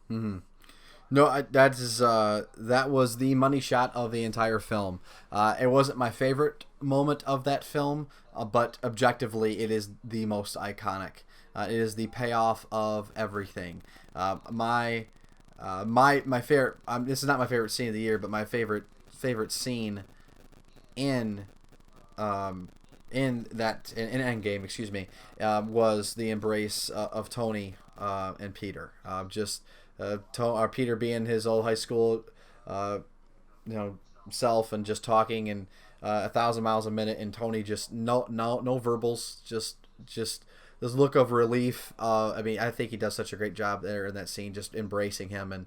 Speaker 2: No, that was the money shot of the entire film. It wasn't my favorite moment of that film, but objectively, it is the most iconic. It is the payoff of everything. My favorite. This is not my favorite scene of the year, but my favorite scene in Endgame, excuse me, was the embrace of Tony and Peter. Peter being his old high school, self, and just talking and 1,000 miles a minute, and Tony just no verbals, just this look of relief. I think he does such a great job there in that scene, just embracing him, and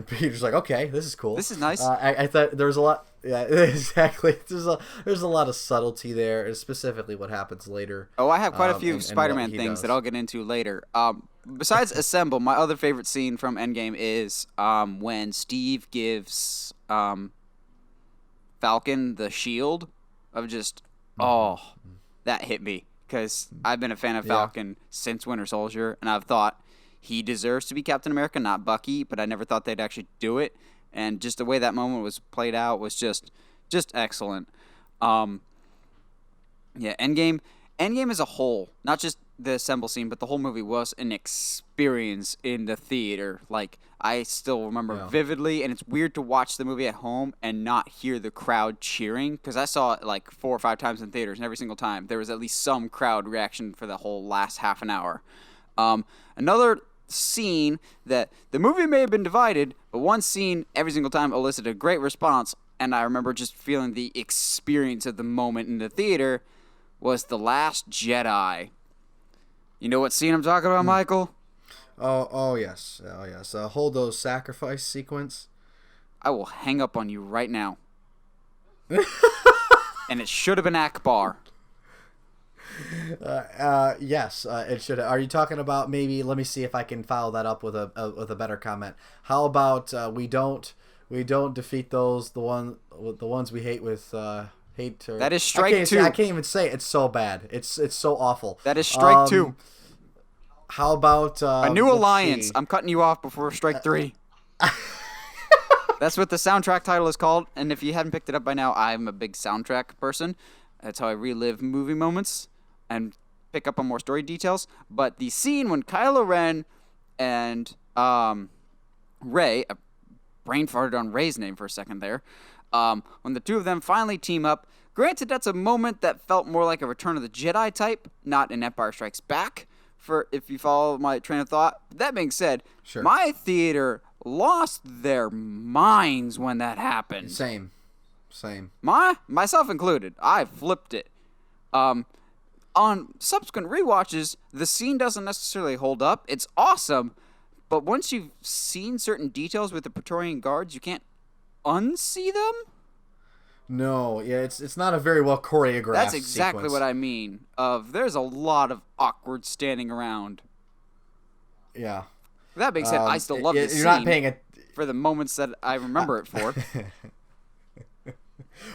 Speaker 2: Peter's like, okay, this is cool.
Speaker 1: This is nice.
Speaker 2: I thought there was a lot. Yeah, exactly. There's a lot of subtlety there, and specifically what happens later.
Speaker 1: Oh, I have quite a few Spider-Man things that I'll get into later. Besides Assemble, my other favorite scene from Endgame is when Steve gives Falcon the shield of just, that hit me, because I've been a fan of Falcon since Winter Soldier, and I've thought he deserves to be Captain America, not Bucky, but I never thought they'd actually do it. And just the way that moment was played out was just excellent. Endgame as a whole, not just the Assemble scene, but the whole movie was an experience in the theater. Like, I still remember vividly, and it's weird to watch the movie at home and not hear the crowd cheering, because I saw it like 4 or 5 times in theaters, and every single time there was at least some crowd reaction for the whole last half an hour. Another scene that the movie may have been divided, but one scene every single time elicited a great response, and I remember just feeling the experience of the moment in the theater, was The Last Jedi. You know what scene I'm talking about, Michael?
Speaker 2: Oh yes. Hold those sacrifice sequence.
Speaker 1: I will hang up on you right now. And it should have been Akbar.
Speaker 2: Yes, it should. Are you talking about, maybe? Let me see if I can follow that up with a better comment. How about we don't defeat those the ones we hate with hate. Or,
Speaker 1: that is strike 2.
Speaker 2: I can't even say it. It's so bad. It's so awful.
Speaker 1: That is strike 2.
Speaker 2: How about
Speaker 1: a new alliance? I'm cutting you off before strike 3. That's what the soundtrack title is called. And if you hadn't picked it up by now, I'm a big soundtrack person. That's how I relive movie moments and pick up on more story details. But the scene when Kylo Ren and Rey, brain farted on Rey's name for a second there, when the two of them finally team up, granted that's a moment that felt more like a Return of the Jedi type, not an Empire Strikes Back, for if you follow my train of thought. That being said,
Speaker 2: sure,
Speaker 1: my theater lost their minds when that happened.
Speaker 2: Same.
Speaker 1: Myself included. I flipped it. On subsequent rewatches, the scene doesn't necessarily hold up. It's awesome, but once you've seen certain details with the Praetorian Guards, you can't unsee them?
Speaker 2: No, yeah, it's not a very well choreographed
Speaker 1: That's exactly
Speaker 2: sequence.
Speaker 1: what I mean. There's a lot of awkward standing around.
Speaker 2: Yeah.
Speaker 1: That being said, I still love this scene.
Speaker 2: You're not paying
Speaker 1: for the moments that I remember it for.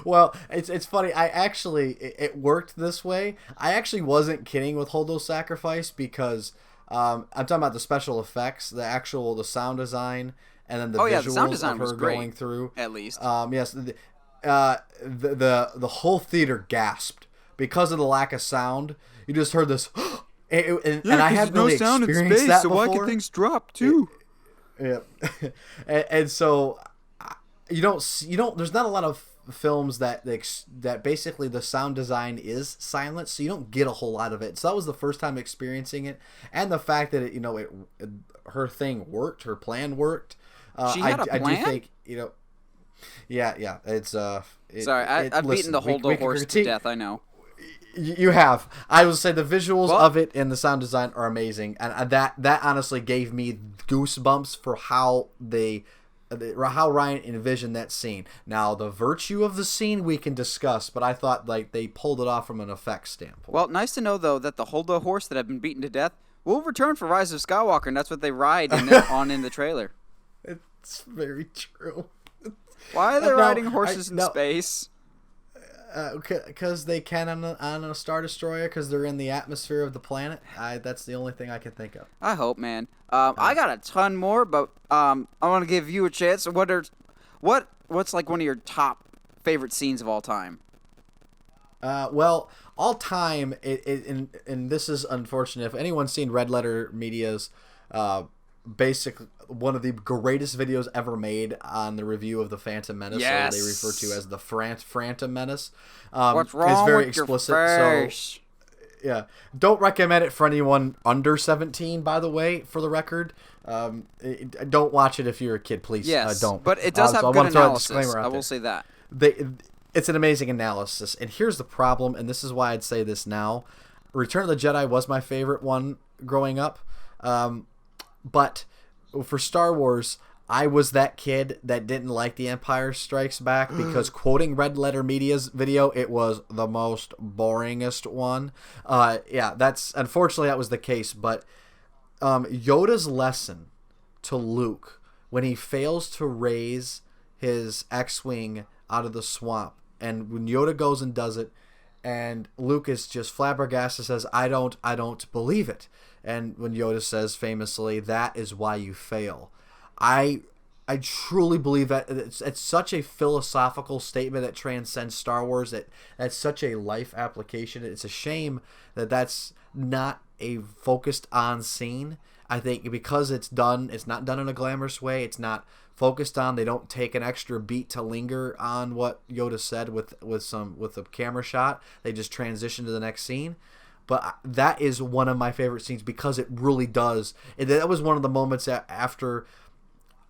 Speaker 2: Well, it's funny. It worked this way. I actually wasn't kidding with Holdo's sacrifice, because I'm talking about the special effects, the sound design, and then the
Speaker 1: the sound
Speaker 2: visuals
Speaker 1: design
Speaker 2: of
Speaker 1: was
Speaker 2: her
Speaker 1: great,
Speaker 2: going through.
Speaker 1: at least.
Speaker 2: Yes, the whole theater gasped because of the lack of sound. You just heard this, and I hadn't really experienced that before.
Speaker 1: Why can things drop too?
Speaker 2: Yeah, and so you don't. There's not a lot of films that basically the sound design is silent, so you don't get a whole lot of it. So that was the first time experiencing it, and the fact that her thing worked, her plan worked.
Speaker 1: She had a plan?
Speaker 2: I do think Yeah. It's
Speaker 1: Sorry, I've beaten the whole horse to death. I know.
Speaker 2: You have. I would say the visuals of it and the sound design are amazing, and that honestly gave me goosebumps for how Ryan envisioned that scene. Now, the virtue of the scene we can discuss, but I thought they pulled it off from an effects standpoint.
Speaker 1: Well, nice to know though that the Holdo horse that had been beaten to death will return for Rise of Skywalker, and that's what they ride in the trailer.
Speaker 2: It's very true.
Speaker 1: Why are they riding horses in space?
Speaker 2: Because they can on a Star Destroyer, because they're in the atmosphere of the planet. That's the only thing I can think of.
Speaker 1: I hope, man. I got a ton more, but I want to give you a chance. What's like one of your top favorite scenes of all time?
Speaker 2: Well, all time, and this is unfortunate. If anyone's seen Red Letter Media's basically one of the greatest videos ever made on the review of the Phantom Menace,
Speaker 1: yes.
Speaker 2: or they refer to as the Phantom Menace.
Speaker 1: What's wrong
Speaker 2: is very
Speaker 1: with
Speaker 2: explicit,
Speaker 1: your face?
Speaker 2: So yeah, don't recommend it for anyone under 17. By the way, for the record, don't watch it if you're a kid, please.
Speaker 1: Yes,
Speaker 2: don't.
Speaker 1: But it does have good analysis. I will say that.
Speaker 2: It's an amazing analysis, and here's the problem, and this is why I'd say this now. Return of the Jedi was my favorite one growing up, but for Star Wars, I was that kid that didn't like The Empire Strikes Back because, quoting Red Letter Media's video, it was the most boringest one. Unfortunately that was the case, but Yoda's lesson to Luke when he fails to raise his X-Wing out of the swamp, and when Yoda goes and does it, and Luke is just flabbergasted, says, I don't believe it. And when Yoda says famously, that is why you fail. I truly believe that it's such a philosophical statement that transcends Star Wars. That's such a life application. It's a shame that that's not a focused on scene. I think because it's not done in a glamorous way. It's not focused on. They don't take an extra beat to linger on what Yoda said with a camera shot. They just transition to the next scene. But that is one of my favorite scenes because it really does. That was one of the moments after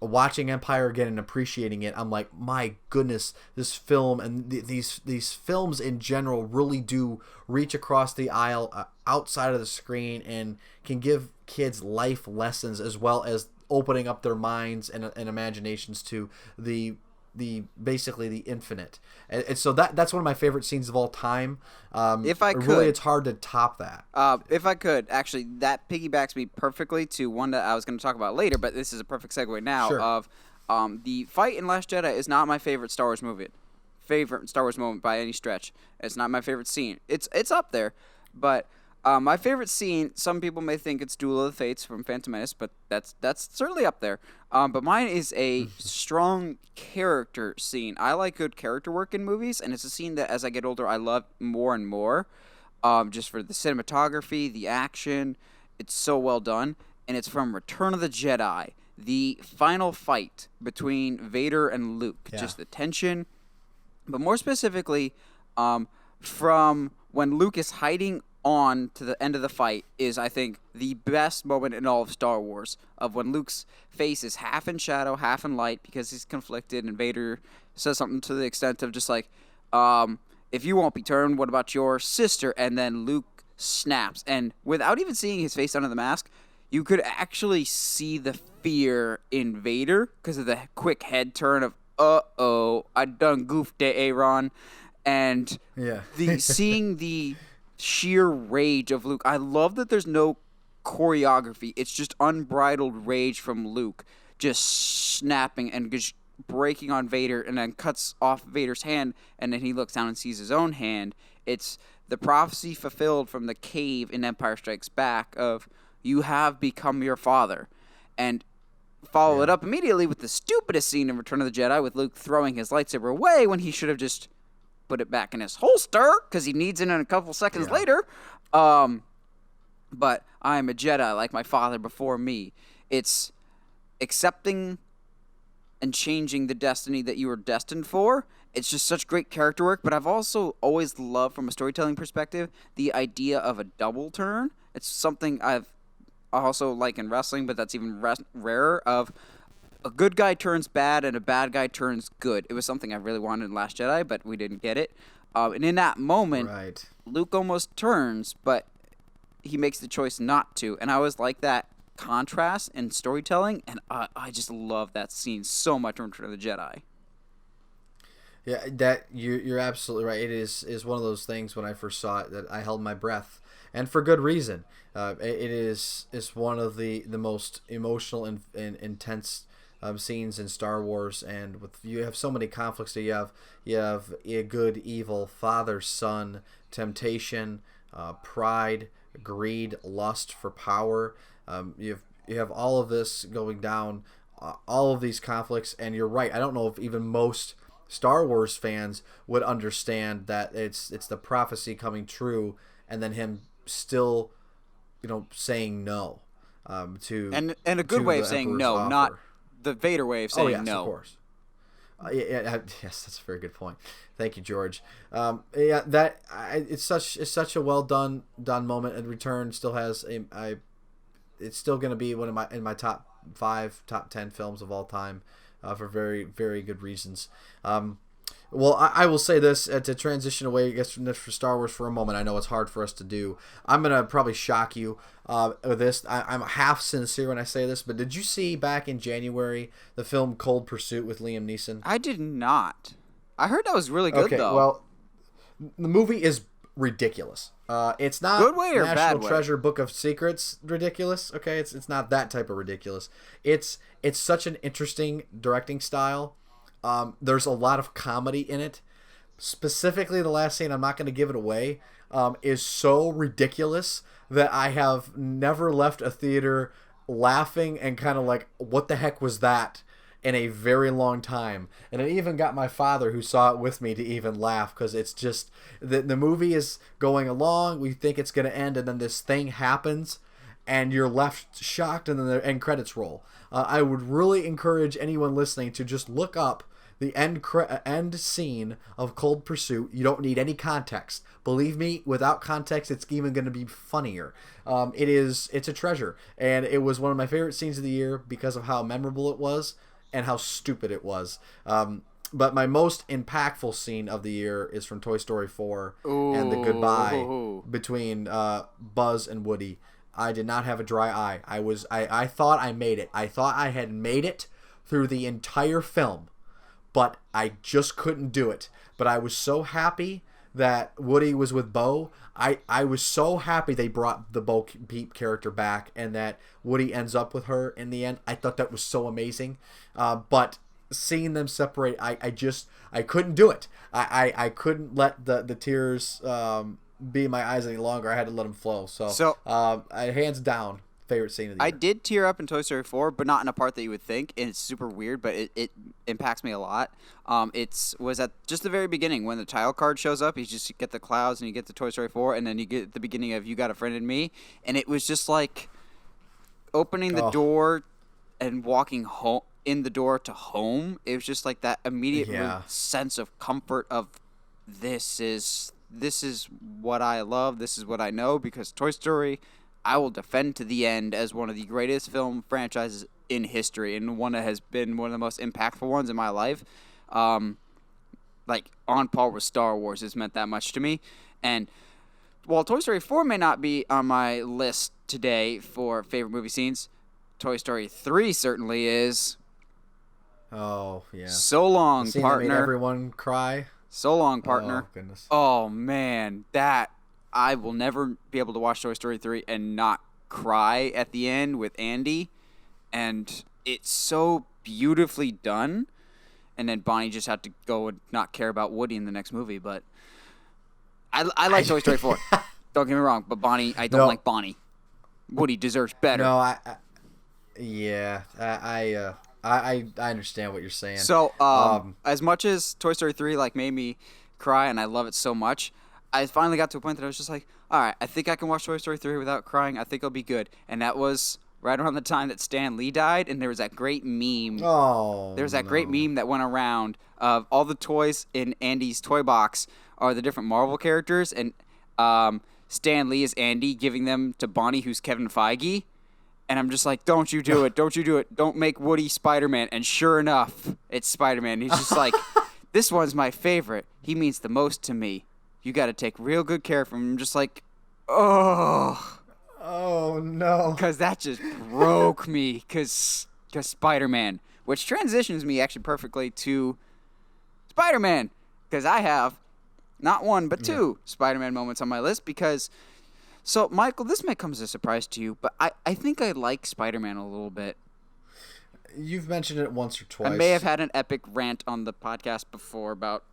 Speaker 2: watching Empire again and appreciating it. I'm like, my goodness, this film and these films in general really do reach across the aisle outside of the screen and can give kids life lessons as well as opening up their minds and imaginations to basically the infinite. And so that's one of my favorite scenes of all time.
Speaker 1: If I could,
Speaker 2: really, it's hard to top that.
Speaker 1: If I could, actually, that piggybacks me perfectly to one that I was going to talk about later, but this is a perfect segue now.
Speaker 2: Sure.
Speaker 1: Of the fight in Last Jedi is not my favorite Star Wars movie, favorite Star Wars moment by any stretch. It's not my favorite scene. It's up there, but my favorite scene, some people may think it's Duel of the Fates from Phantom Menace, but that's certainly up there. But mine is a strong character scene. I like good character work in movies, and it's a scene that as I get older I love more and more. Just for the cinematography, the action, it's so well done. And it's from Return of the Jedi, the final fight between Vader and Luke. Yeah. Just the tension, but more specifically, from when Luke is hiding on to the end of the fight is, I think, the best moment in all of Star Wars, of when Luke's face is half in shadow, half in light because he's conflicted, and Vader says something to the extent of just like, if you won't be turned, what about your sister? And then Luke snaps, and without even seeing his face under the mask, you could actually see the fear in Vader because of the quick head turn of, uh-oh, I done goofed it, Aaron. And seeing the sheer rage of Luke. I love that there's no choreography. It's just unbridled rage from Luke, just snapping and just breaking on Vader, and then cuts off Vader's hand, and then he looks down and sees his own hand. It's the prophecy fulfilled from the cave in Empire Strikes Back of, you have become your father. And follow it up immediately with the stupidest scene in Return of the Jedi with Luke throwing his lightsaber away when he should have just put it back in his holster because he needs it in a couple seconds later. But I am a Jedi like my father before me. It's accepting and changing the destiny that you were destined for. It's just such great character work, but I've also always loved, from a storytelling perspective, the idea of a double turn. It's something I've also like in wrestling, but that's even rarer, of a good guy turns bad and a bad guy turns good. It was something I really wanted in Last Jedi, but we didn't get it. And in that moment, Luke almost turns, but he makes the choice not to. And I always like that contrast in storytelling, and I just love that scene so much in Return of the Jedi.
Speaker 2: Yeah, that you're absolutely right. It is one of those things when I first saw it that I held my breath, and for good reason. It is one of the most emotional and intense scenes in Star Wars, and you have so many conflicts. That you have a good, evil, father, son, temptation, pride, greed, lust for power. You have all of this going down, all of these conflicts, and you're right. I don't know if even most Star Wars fans would understand that it's the prophecy coming true, and then him still, saying no, to
Speaker 1: and a good way of saying no,
Speaker 2: offer.
Speaker 1: Not the Vader way of saying
Speaker 2: yes,
Speaker 1: no.
Speaker 2: Of course. Yes, that's a very good point. Thank you, George. It's such a well done moment. And Return still has it's still going to be one of my top 5, top 10 films of all time, for very, very good reasons. Well, I will say this, to transition away, I guess, from Star Wars for a moment. I know it's hard for us to do. I'm going to probably shock you with this. I'm half sincere when I say this, but did you see back in January the film Cold Pursuit with Liam Neeson?
Speaker 1: I did not. I heard that was really good, though.
Speaker 2: Well, the movie is ridiculous. It's not
Speaker 1: good way or
Speaker 2: National
Speaker 1: bad way?
Speaker 2: Treasure Book of Secrets ridiculous. Okay, it's not that type of ridiculous. It's such an interesting directing style. There's a lot of comedy in it. Specifically, the last scene, I'm not going to give it away, is so ridiculous that I have never left a theater laughing and kind of like, what the heck was that, in a very long time. And it even got my father, who saw it with me, to even laugh, because it's just, the movie is going along, we think it's going to end, and then this thing happens, and you're left shocked, and then the end credits roll. I would really encourage anyone listening to just look up the end scene of Cold Pursuit. You don't need any context. Believe me, without context, it's even going to be funnier. It's a treasure, and it was one of my favorite scenes of the year because of how memorable it was and how stupid it was. But my most impactful scene of the year is from Toy Story 4 and the goodbye between Buzz and Woody. I did not have a dry eye. I thought I made it. I thought I had made it through the entire film, but I just couldn't do it. But I was so happy that Woody was with Bo. I was so happy they brought the Bo Peep character back and that Woody ends up with her in the end. I thought that was so amazing. But seeing them separate, I couldn't do it. I couldn't let the tears be in my eyes any longer. I had to let them flow. So hands down, favorite scene of the year.
Speaker 1: I did tear up in Toy Story 4, but not in a part that you would think, and it's super weird, but it impacts me a lot. It was at just the very beginning when the title card shows up. You just get the clouds, and you get the Toy Story 4, and then you get the beginning of You Got a Friend in Me, and it was just like opening the door and walking home in the door to home. It was just like that immediate sense of comfort of this is what I love. This is what I know, because Toy Story, I will defend to the end as one of the greatest film franchises in history, and one that has been one of the most impactful ones in my life. Like on par with Star Wars, it's meant that much to me. And while Toy Story 4 may not be on my list today for favorite movie scenes, Toy Story 3 certainly is.
Speaker 2: Oh, yeah.
Speaker 1: So long,
Speaker 2: the scene
Speaker 1: partner.
Speaker 2: That made everyone cry.
Speaker 1: So long, partner.
Speaker 2: Oh, goodness.
Speaker 1: Oh, man. That, I will never be able to watch Toy Story 3 and not cry at the end with Andy. And it's so beautifully done. And then Bonnie just had to go and not care about Woody in the next movie. But I like Toy Story 4. Don't get me wrong. But Bonnie, I don't like Bonnie. Woody deserves better.
Speaker 2: No, Yeah, I understand what you're saying.
Speaker 1: So,
Speaker 2: Um,
Speaker 1: as much as Toy Story 3 like made me cry and I love it so much, I finally got to a point that I was just like, all right, I think I can watch Toy Story 3 without crying. I think I'll be good. And that was right around the time that Stan Lee died, and there was that great meme.
Speaker 2: oh
Speaker 1: There was that great
Speaker 2: no.
Speaker 1: meme that went around of all the toys in Andy's toy box are the different Marvel characters, and Stan Lee is Andy giving them to Bonnie, who's Kevin Feige. And I'm just like, don't you do it. Don't you do it. Don't make Woody Spider-Man. And sure enough, it's Spider-Man. He's just like, this one's my favorite. He means the most to me. You got to take real good care of him. I'm just like, oh,
Speaker 2: Oh no.
Speaker 1: because that just broke me. Because Spider-Man, which transitions me actually perfectly to Spider-Man. Because I have not one, but two Spider-Man moments on my list because... So, Michael, this might come as a surprise to you, but I think I like Spider-Man a little bit.
Speaker 2: You've mentioned it once or twice.
Speaker 1: I may have had an epic rant on the podcast before about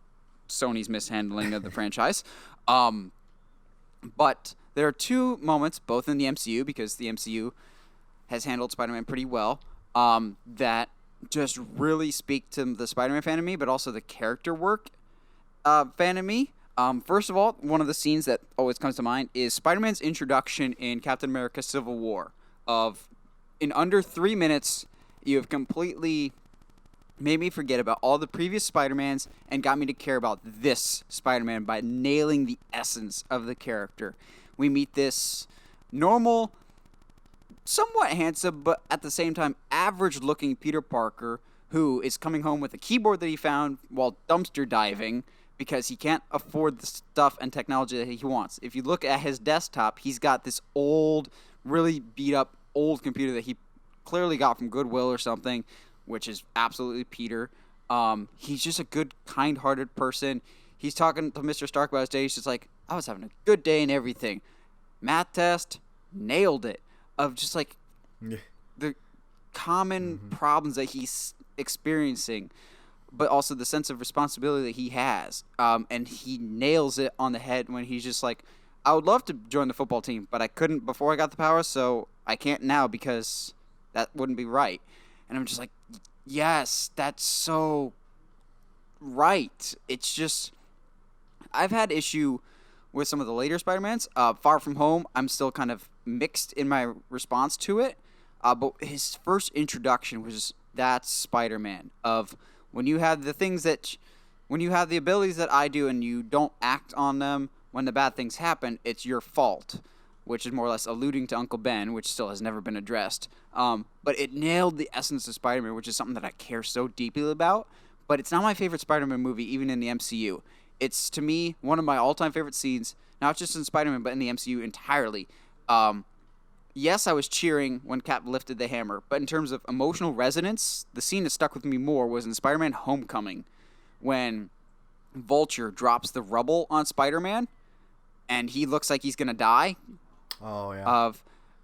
Speaker 1: Sony's mishandling of the franchise. But there are two moments, both in the MCU, because the MCU has handled Spider-Man pretty well, that just really speak to the Spider-Man fan of me, but also the character work fan of me. First of all, one of the scenes that always comes to mind is Spider-Man's introduction in Captain America Civil War. In under 3 minutes, you have completely made me forget about all the previous Spider-Mans and got me to care about this Spider-Man by nailing the essence of the character. We meet this normal, somewhat handsome, but at the same time average-looking Peter Parker who is coming home with a keyboard that he found while dumpster diving because he can't afford the stuff and technology that he wants. If you look at his desktop, he's got this old, really beat-up old computer that he clearly got from Goodwill or something, which is absolutely Peter. He's just a good, kind-hearted person. He's talking to Mr. Stark about his day. He's just like, I was having a good day and everything. Math test, nailed it. Of just like the common problems that he's experiencing, but also the sense of responsibility that he has. And he nails it on the head when he's just like, I would love to join the football team, but I couldn't before I got the power, so I can't now because that wouldn't be right. And I'm just like, yes, that's so right. It's just, I've had issue with some of the later Spider-Mans. Far From Home, I'm still kind of mixed in my response to it. But his first introduction was that's Spider-Man. Of when you have the things that, when you have the abilities that I do and you don't act on them when the bad things happen, it's your fault. Which is more or less alluding to Uncle Ben, which still has never been addressed. But it nailed the essence of Spider-Man, which is something that I care so deeply about. But it's not my favorite Spider-Man movie, even in the MCU. It's, to me, one of my all-time favorite scenes, not just in Spider-Man, but in the MCU entirely. Yes, I was cheering when Cap lifted the hammer, but in terms of emotional resonance, the scene that stuck with me more was in Spider-Man Homecoming, when Vulture drops the rubble on Spider-Man, and he looks like he's going to die.
Speaker 2: Oh, yeah.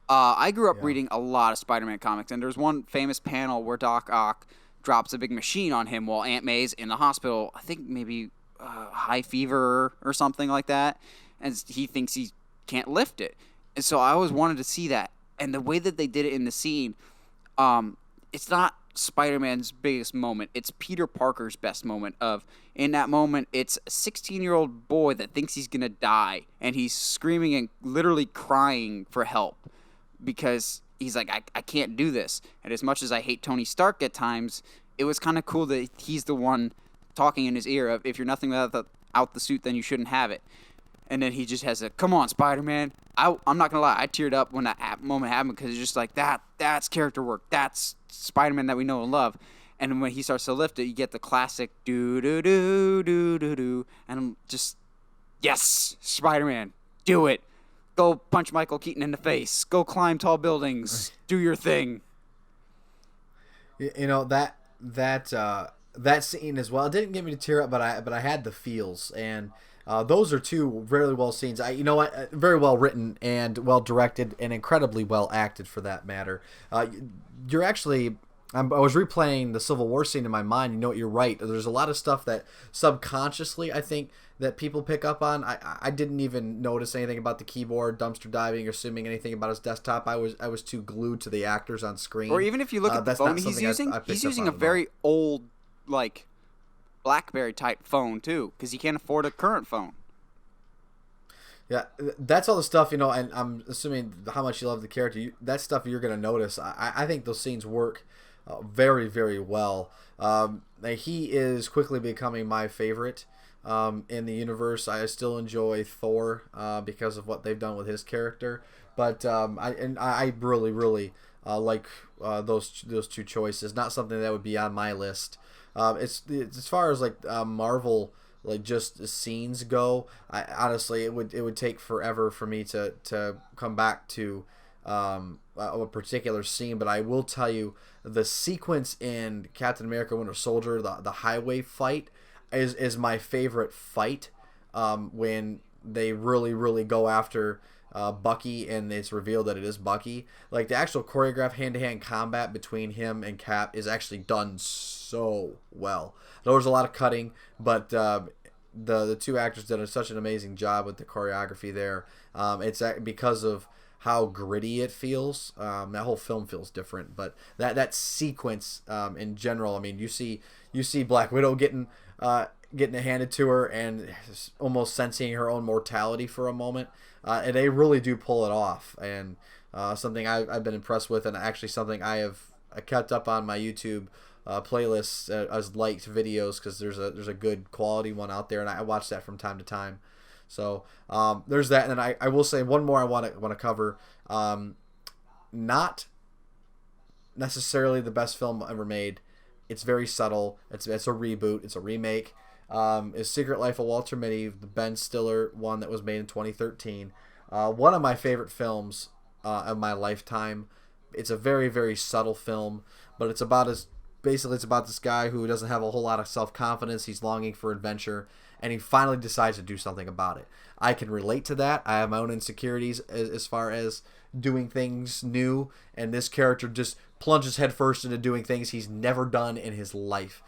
Speaker 1: I grew up reading a lot of Spider-Man comics, and there's one famous panel where Doc Ock drops a big machine on him while Aunt May's in the hospital. I think maybe high fever or something like that, and he thinks he can't lift it. And so I always wanted to see that. And the way that they did it in the scene, it's not Spider-Man's biggest moment. It's Peter Parker's best moment. In that moment, it's a 16-year-old boy that thinks he's going to die, and he's screaming and literally crying for help because he's like, I can't do this. And as much as I hate Tony Stark at times, it was kind of cool that he's the one talking in his ear of, if you're nothing without out the suit, then you shouldn't have it. And then he just has a, come on, Spider-Man. I'm not going to lie. I teared up when that moment happened because it's just like, that's character work. That's Spider-Man that we know and love. And when he starts to lift it, you get the classic do-do-do-do-do-do. And I'm just, yes, Spider-Man, do it. Go punch Michael Keaton in the face. Go climb tall buildings. Do your thing.
Speaker 2: You know, that scene as well, it didn't get me to tear up, but I had the feels, and those are two really well scenes. You know what? Very well written and well directed and incredibly well acted for that matter. You're actually I was replaying the Civil War scene in my mind. You know what? You're right. There's a lot of stuff that subconsciously I think that people pick up on. I didn't even notice anything about the keyboard, dumpster diving, or assuming anything about his desktop. I was too glued to the actors on screen.
Speaker 1: Or even if you look at the phone he's using a very old, like, BlackBerry type phone too, because he can't afford a current phone.
Speaker 2: Yeah, that's all the stuff, and I'm assuming how much you love the character. That stuff you're going to notice. I think those scenes work very, very well. He is quickly becoming my favorite in the universe. I still enjoy Thor because of what they've done with his character, but I really, really like those two choices. Not something that would be on my list. It's as far as like Marvel, like just scenes go. Honestly, it would take forever for me to come back to a particular scene, but I will tell you the sequence in Captain America: Winter Soldier, the highway fight, is my favorite fight. When they really go after Bucky and it's revealed that it is Bucky. Like the actual choreographed hand-to-hand combat between him and Cap is actually done so well. There was a lot of cutting, but the two actors did such an amazing job with the choreography there. It's because of how gritty it feels. That whole film feels different, but that sequence in general. I mean, you see Black Widow getting it handed to her and almost sensing her own mortality for a moment, and they really do pull it off. And something I've been impressed with, and actually something I kept up on my YouTube playlists as liked videos, because there's a good quality one out there, and I watch that from time to time. So there's that, and then I will say one more I want to cover. Not necessarily the best film ever made. It's very subtle. It's a reboot. It's a remake. Is Secret Life of Walter Mitty, the Ben Stiller one that was made in 2013. One of my favorite films of my lifetime. It's a very, very subtle film, but it's about this guy who doesn't have a whole lot of self-confidence. He's longing for adventure, and he finally decides to do something about it. I can relate to that. I have my own insecurities as far as doing things new, and this character just plunges headfirst into doing things he's never done in his life.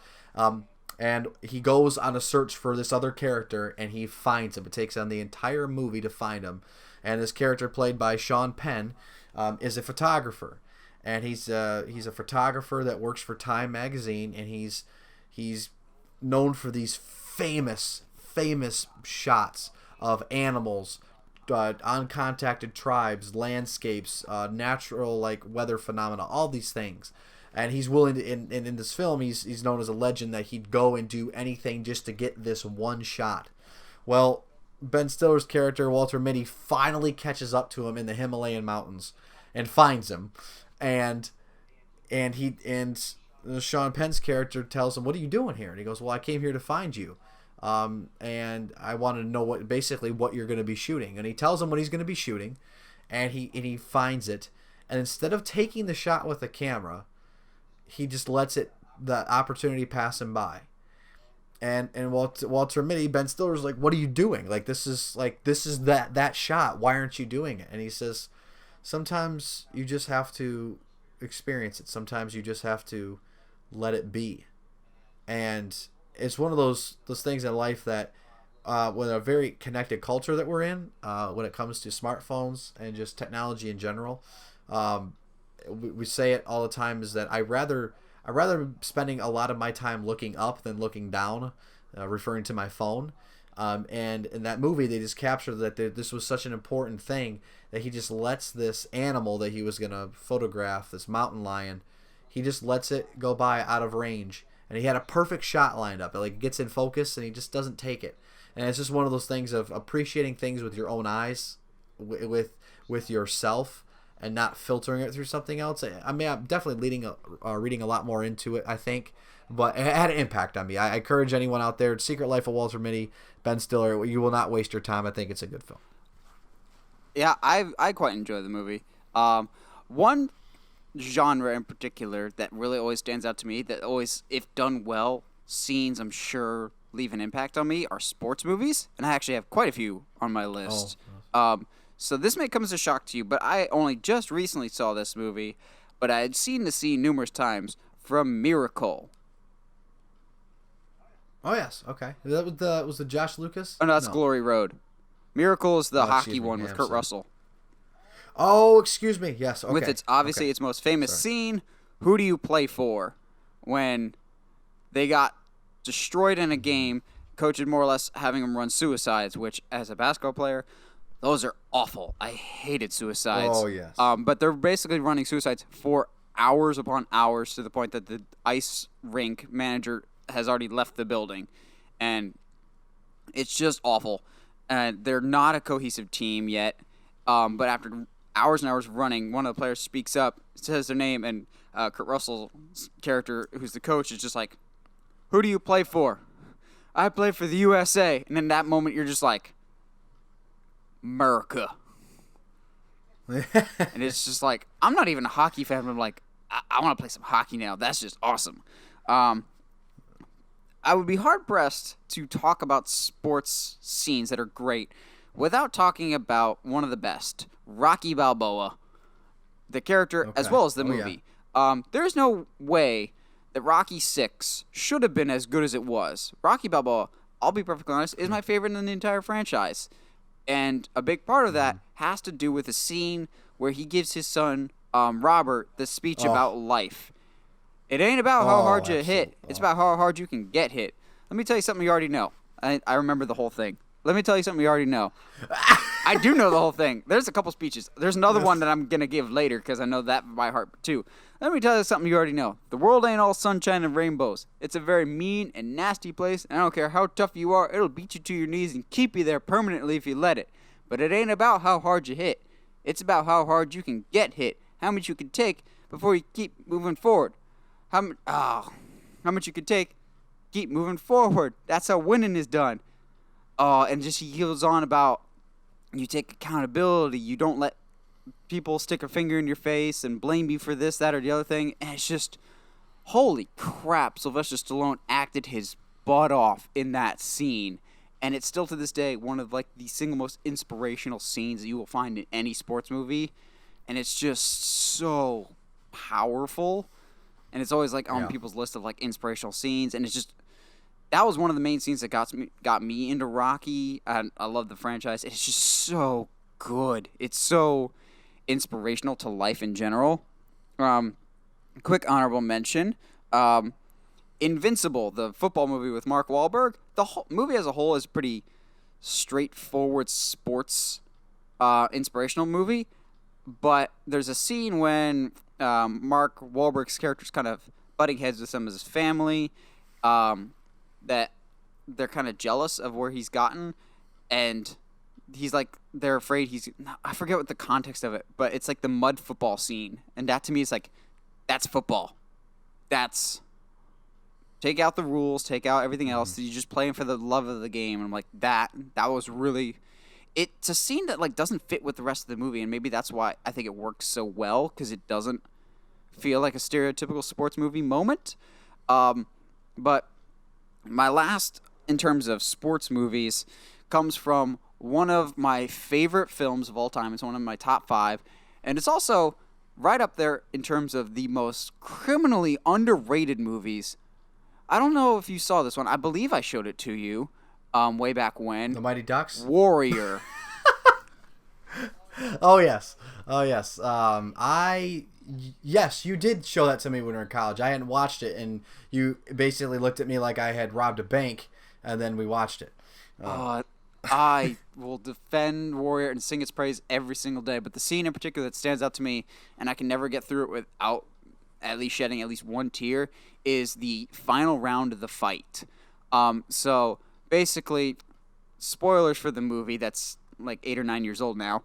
Speaker 2: And he goes on a search for this other character, and he finds him. It takes on the entire movie to find him. And this character, played by Sean Penn, is a photographer. And he's a photographer that works for Time magazine, and he's known for these famous shots of animals, uncontacted tribes, landscapes, natural like weather phenomena, all these things. And he's willing to, in this film, he's known as a legend that he'd go and do anything just to get this one shot. Well, Ben Stiller's character, Walter Mitty, finally catches up to him in the Himalayan mountains and finds him. And Sean Penn's character tells him, "What are you doing here?" And he goes, "Well, I came here to find you. And I wanted to know what you're going to be shooting." And he tells him what he's going to be shooting, and he finds it. And instead of taking the shot with the camera, he just lets the opportunity pass him by. And Walter Mitty, Ben Stiller's like, "What are you doing? Like this is that shot. Why aren't you doing it?" And he says, "Sometimes you just have to experience it. Sometimes you just have to let it be." And it's one of those things in life that, with a very connected culture that we're in, when it comes to smartphones and just technology in general, we say it all the time, is that I rather spending a lot of my time looking up than looking down, referring to my phone. And in that movie, they just captured that this was such an important thing that he just lets this animal that he was going to photograph, this mountain lion, he just lets it go by out of range. And he had a perfect shot lined up. It gets in focus, and he just doesn't take it. And it's just one of those things of appreciating things with your own eyes, with yourself, and not filtering it through something else. I mean, I'm definitely reading a lot more into it, I think. But it had an impact on me. I encourage anyone out there, Secret Life of Walter Mitty, Ben Stiller, you will not waste your time. I think it's a good film.
Speaker 1: Yeah, I quite enjoy the movie. One genre in particular that really always stands out to me, that always, if done well, scenes I'm sure leave an impact on me, are sports movies. And I actually have quite a few on my list. So this may come as a shock to you, but I only just recently saw this movie, but I had seen the scene numerous times. from Miracle.
Speaker 2: Oh yes, okay. That was the Josh Lucas?
Speaker 1: Oh no, that's Glory Road. Miracle is the hockey one with Kurt Russell.
Speaker 2: Oh, excuse me. Yes, okay.
Speaker 1: With its its most famous scene, who do you play for? When they got destroyed in a game, coach is more or less having them run suicides, which as a basketball player, those are awful. I hated suicides.
Speaker 2: Oh yes.
Speaker 1: But they're basically running suicides for hours upon hours to the point that the ice rink manager has already left the building, and it's just awful. They're not a cohesive team yet, but after hours and hours of running, one of the players speaks up, says their name, and Kurt Russell's character, who's the coach, is just like, who do you play for? I play for the USA. And in that moment, you're just like, America. And it's just like, I'm not even a hockey fan, but I'm like, I want to play some hockey now. That's just awesome. I would be hard-pressed to talk about sports scenes that are great without talking about one of the best, Rocky Balboa, the character as well as the movie. Yeah. There's no way that Rocky 6 should have been as good as it was. Rocky Balboa, I'll be perfectly honest, is my favorite in the entire franchise. And a big part of that has to do with a scene where he gives his son, Robert, the speech about life. It ain't about how hard you hit. It's about how hard you can get hit. Let me tell you something you already know. I remember the whole thing. Let me tell you something you already know. I do know the whole thing. There's a couple speeches. There's another one that I'm going to give later because I know that by heart too. Let me tell you something you already know. The world ain't all sunshine and rainbows. It's a very mean and nasty place, and I don't care how tough you are, it'll beat you to your knees and keep you there permanently if you let it. But it ain't about how hard you hit. It's about how hard you can get hit, how much you can take before you keep moving forward. How much you can take, keep moving forward. That's how winning is done. And just he goes on about you take accountability. You don't let people stick a finger in your face and blame you for this, that, or the other thing. And it's just, holy crap, Sylvester Stallone acted his butt off in that scene. And it's still to this day one of like the single most inspirational scenes that you will find in any sports movie. And it's just so powerful. And it's always like on people's list of like inspirational scenes. And it's just, that was one of the main scenes that got me into Rocky. I love the franchise. It's just so good. It's so inspirational to life in general. Quick honorable mention. Invincible, the football movie with Mark Wahlberg. The whole movie as a whole is pretty straightforward sports inspirational movie. But there's a scene when Mark Wahlberg's character's kind of butting heads with some of his family, that they're kind of jealous of where he's gotten, and he's like, they're afraid I forget what the context of it, but it's like the mud football scene, and that to me is like, that's football. That's, take out the rules, take out everything else, you're just playing for the love of the game, and I'm like, that was really, it's a scene that like doesn't fit with the rest of the movie, and maybe that's why I think it works so well, because it doesn't feel like a stereotypical sports movie moment. But my last, in terms of sports movies, comes from one of my favorite films of all time. It's one of my top 5, and it's also right up there in terms of the most criminally underrated movies. I don't know if you saw this one. I believe I showed it to you way back when.
Speaker 2: The Mighty Ducks?
Speaker 1: Warrior.
Speaker 2: Oh, yes. Yes, you did show that to me when we were in college. I hadn't watched it, and you basically looked at me like I had robbed a bank, and then we watched it.
Speaker 1: I will defend Warrior and sing its praise every single day, but the scene in particular that stands out to me, and I can never get through it without at least shedding at least one tear, is the final round of the fight. So basically, spoilers for the movie that's like 8 or 9 years old now.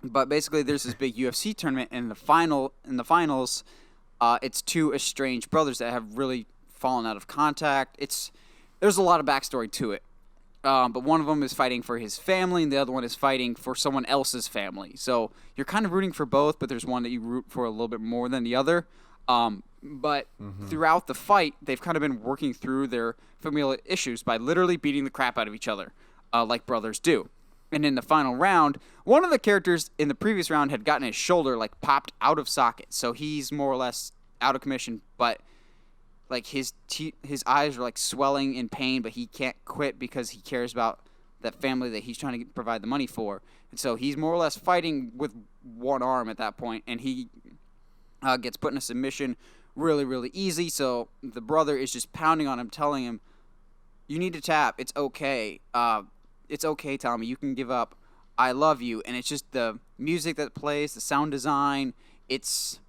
Speaker 1: But basically, there's this big UFC tournament, and in the finals, it's two estranged brothers that have really fallen out of contact. There's a lot of backstory to it. But one of them is fighting for his family, and the other one is fighting for someone else's family. So you're kind of rooting for both, but there's one that you root for a little bit more than the other. But throughout the fight, they've kind of been working through their familial issues by literally beating the crap out of each other, like brothers do. And in the final round, one of the characters in the previous round had gotten his shoulder like popped out of socket, so he's more or less out of commission, but like his eyes are like swelling in pain, but he can't quit because he cares about that family that he's trying to provide the money for. And so he's more or less fighting with one arm at that point, and he gets put in a submission really, really easy. So the brother is just pounding on him, telling him, "You need to tap. It's okay. It's okay, Tommy. You can give up. I love you." And it's just the music that plays, the sound design. It's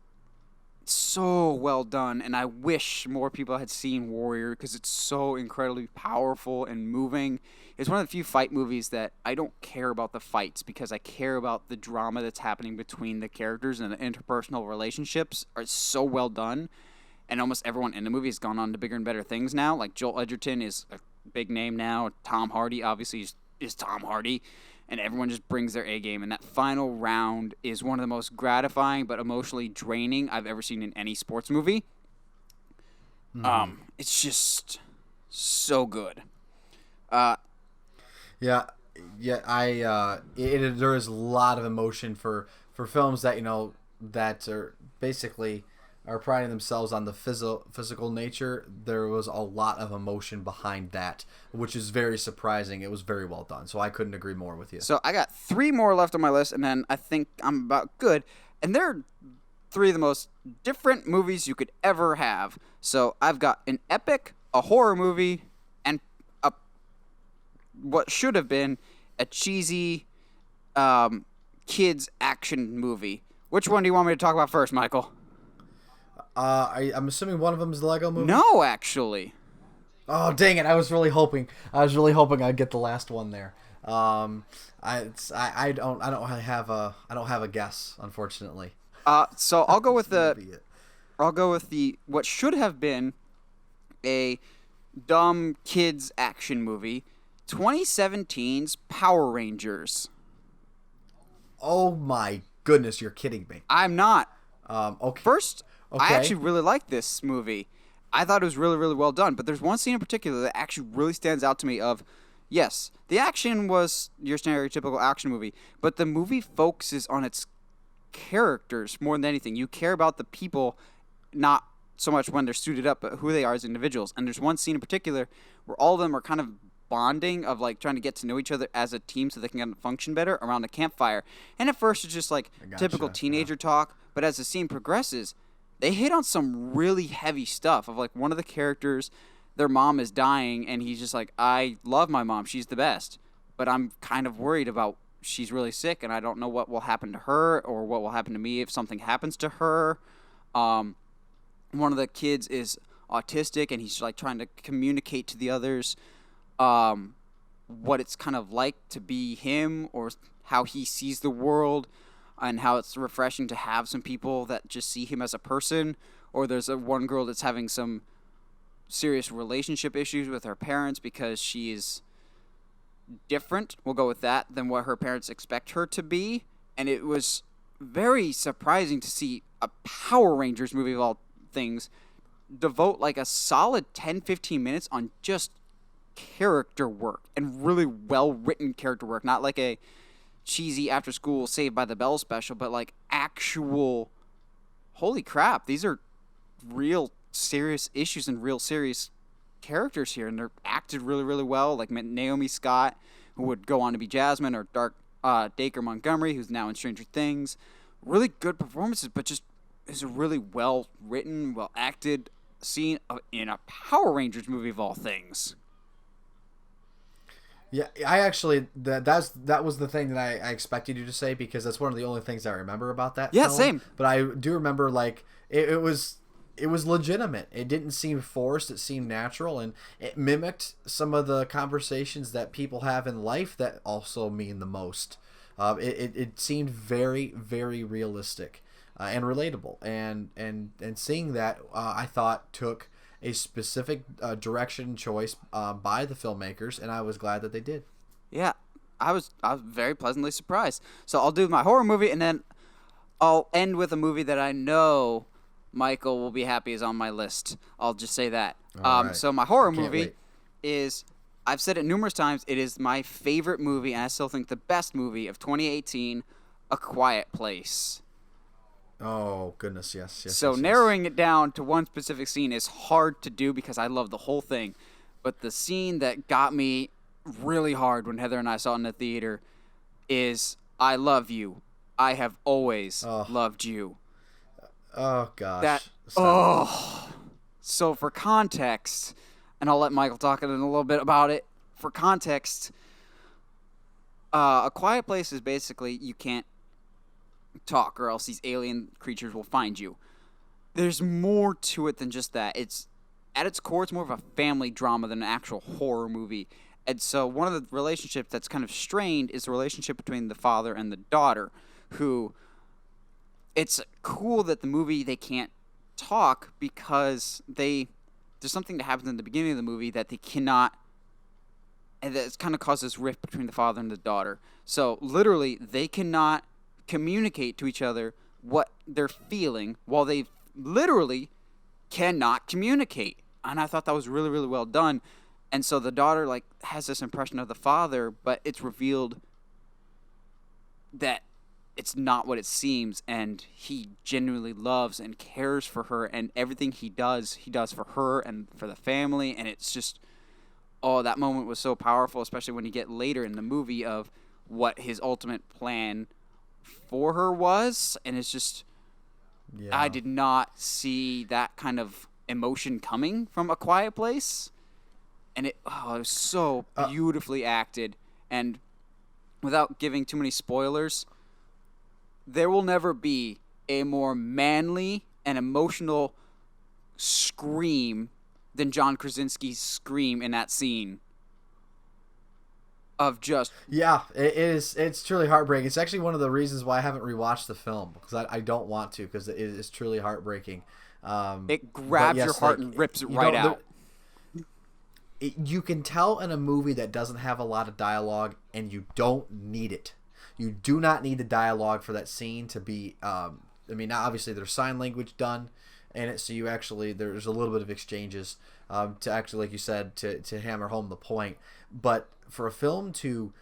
Speaker 1: so well done, and I wish more people had seen Warrior because it's so incredibly powerful and moving. It's one of the few fight movies that I don't care about the fights because I care about the drama that's happening between the characters, and the interpersonal relationships are so well done. And almost everyone in the movie has gone on to bigger and better things now. Like Joel Edgerton is a big name now. Tom Hardy obviously is Tom Hardy. And everyone just brings their A game. And that final round is one of the most gratifying but emotionally draining I've ever seen in any sports movie. It's just so good.
Speaker 2: Yeah, there is a lot of emotion for films that, that are basically are priding themselves on the physical nature. There was a lot of emotion behind that, which is very surprising. It was very well done, so I couldn't agree more with you.
Speaker 1: So I got 3 more left on my list, and then I think I'm about good. And they're 3 of the most different movies you could ever have. So I've got an epic, a horror movie, and what should have been a cheesy kids action movie. Which one do you want me to talk about first, Michael?
Speaker 2: I'm assuming one of them is the Lego Movie.
Speaker 1: No, actually.
Speaker 2: Oh, dang it! I was really hoping I'd get the last one there. I don't have a guess, unfortunately.
Speaker 1: So I'll go with what should have been a dumb kids action movie, 2017's Power Rangers.
Speaker 2: Oh my goodness, you're kidding me.
Speaker 1: I'm not.
Speaker 2: Okay.
Speaker 1: First,
Speaker 2: okay.
Speaker 1: I actually really liked this movie. I thought it was really, really well done. But there's one scene in particular that actually really stands out to me of, yes, the action was your stereotypical action movie, but the movie focuses on its characters more than anything. You care about the people, not so much when they're suited up, but who they are as individuals. And there's one scene in particular where all of them are kind of bonding, of like trying to get to know each other as a team so they can function better around a campfire. And at first it's just like typical teenager talk, but as the scene progresses, they hit on some really heavy stuff of like one of the characters, their mom is dying, and he's just like, I love my mom, she's the best, but I'm kind of worried about she's really sick and I don't know what will happen to her or what will happen to me if something happens to her. One of the kids is autistic and he's like trying to communicate to the others what it's kind of like to be him or how he sees the world, and how it's refreshing to have some people that just see him as a person. Or there's one girl that's having some serious relationship issues with her parents because she is different, we'll go with that, than what her parents expect her to be. And it was very surprising to see a Power Rangers movie of all things devote like a solid 10-15 minutes on just character work, and really well written character work, not like a cheesy after school Saved by the Bell special, but like actual, holy crap, these are real serious issues and real serious characters here, and they're acted really, really well. Like Naomi Scott, who would go on to be Jasmine, or Dacre Montgomery, who's now in Stranger Things. Really good performances, but just is a really well written, well acted scene in a Power Rangers movie of all things.
Speaker 2: Yeah, I actually that was the thing that I expected you to say, because that's one of the only things I remember about that
Speaker 1: Yeah,
Speaker 2: film.
Speaker 1: same.
Speaker 2: But I do remember like it was legitimate. It didn't seem forced. It seemed natural, and it mimicked some of the conversations that people have in life that also mean the most. It seemed very, very realistic and relatable, and seeing that I thought took a specific direction choice by the filmmakers, and I was glad that they did.
Speaker 1: Yeah, I was very pleasantly surprised. So I'll do my horror movie, and then I'll end with a movie that I know Michael will be happy is on my list. I'll just say that.
Speaker 2: Right.
Speaker 1: So my horror
Speaker 2: Can't
Speaker 1: movie
Speaker 2: wait.
Speaker 1: is, I've said it numerous times, it is my favorite movie, and I still think the best movie of 2018, A Quiet Place.
Speaker 2: Oh goodness, yes.
Speaker 1: So narrowing it down to one specific scene is hard to do because I love the whole thing. But the scene that got me really hard when Heather and I saw it in the theater is "I love you. I have always loved you."
Speaker 2: Oh gosh.
Speaker 1: That So for context, and I'll let Michael talk in a little bit about it. For context, A Quiet Place is basically you can't talk or else these alien creatures will find you. There's more to it than just that. It's at its core, it's more of a family drama than an actual horror movie. And so one of the relationships that's kind of strained is the relationship between the father and the daughter, who it's cool that the movie they can't talk because there's something that happens in the beginning of the movie that they cannot, and that kind of causes rift between the father and the daughter. So literally they cannot communicate to each other what they're feeling while they literally cannot communicate. And I thought that was really, really well done. And so the daughter like has this impression of the father, but it's revealed that it's not what it seems, and he genuinely loves and cares for her, and everything he does for her and for the family. And it's just, that moment was so powerful, especially when you get later in the movie of what his ultimate plan for her was. And it's just, I did not see that kind of emotion coming from A Quiet Place. And it was so beautifully acted. And without giving too many spoilers, there will never be a more manly and emotional scream than John Krasinski's scream in that scene. Of just...
Speaker 2: Yeah, it is. It's truly heartbreaking. It's actually one of the reasons why I haven't rewatched the film, because I don't want to, because it is truly heartbreaking.
Speaker 1: It grabs your heart and rips it right out.
Speaker 2: You can tell in a movie that doesn't have a lot of dialogue, and you don't need it. You do not need the dialogue for that scene to be... now obviously there's sign language done in it, so you actually... There's a little bit of exchanges to actually, like you said, to hammer home the point. But for a film to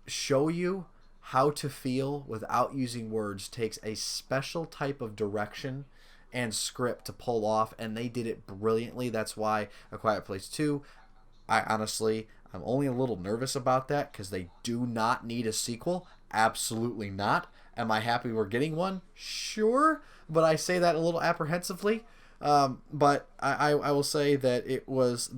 Speaker 2: show you how to feel without using words takes a special type of direction and script to pull off, and they did it brilliantly. That's why A Quiet Place 2, I'm only a little nervous about that, because they do not need a sequel. Absolutely not. Am I happy we're getting one? Sure, but I say that a little apprehensively. But I will say that it was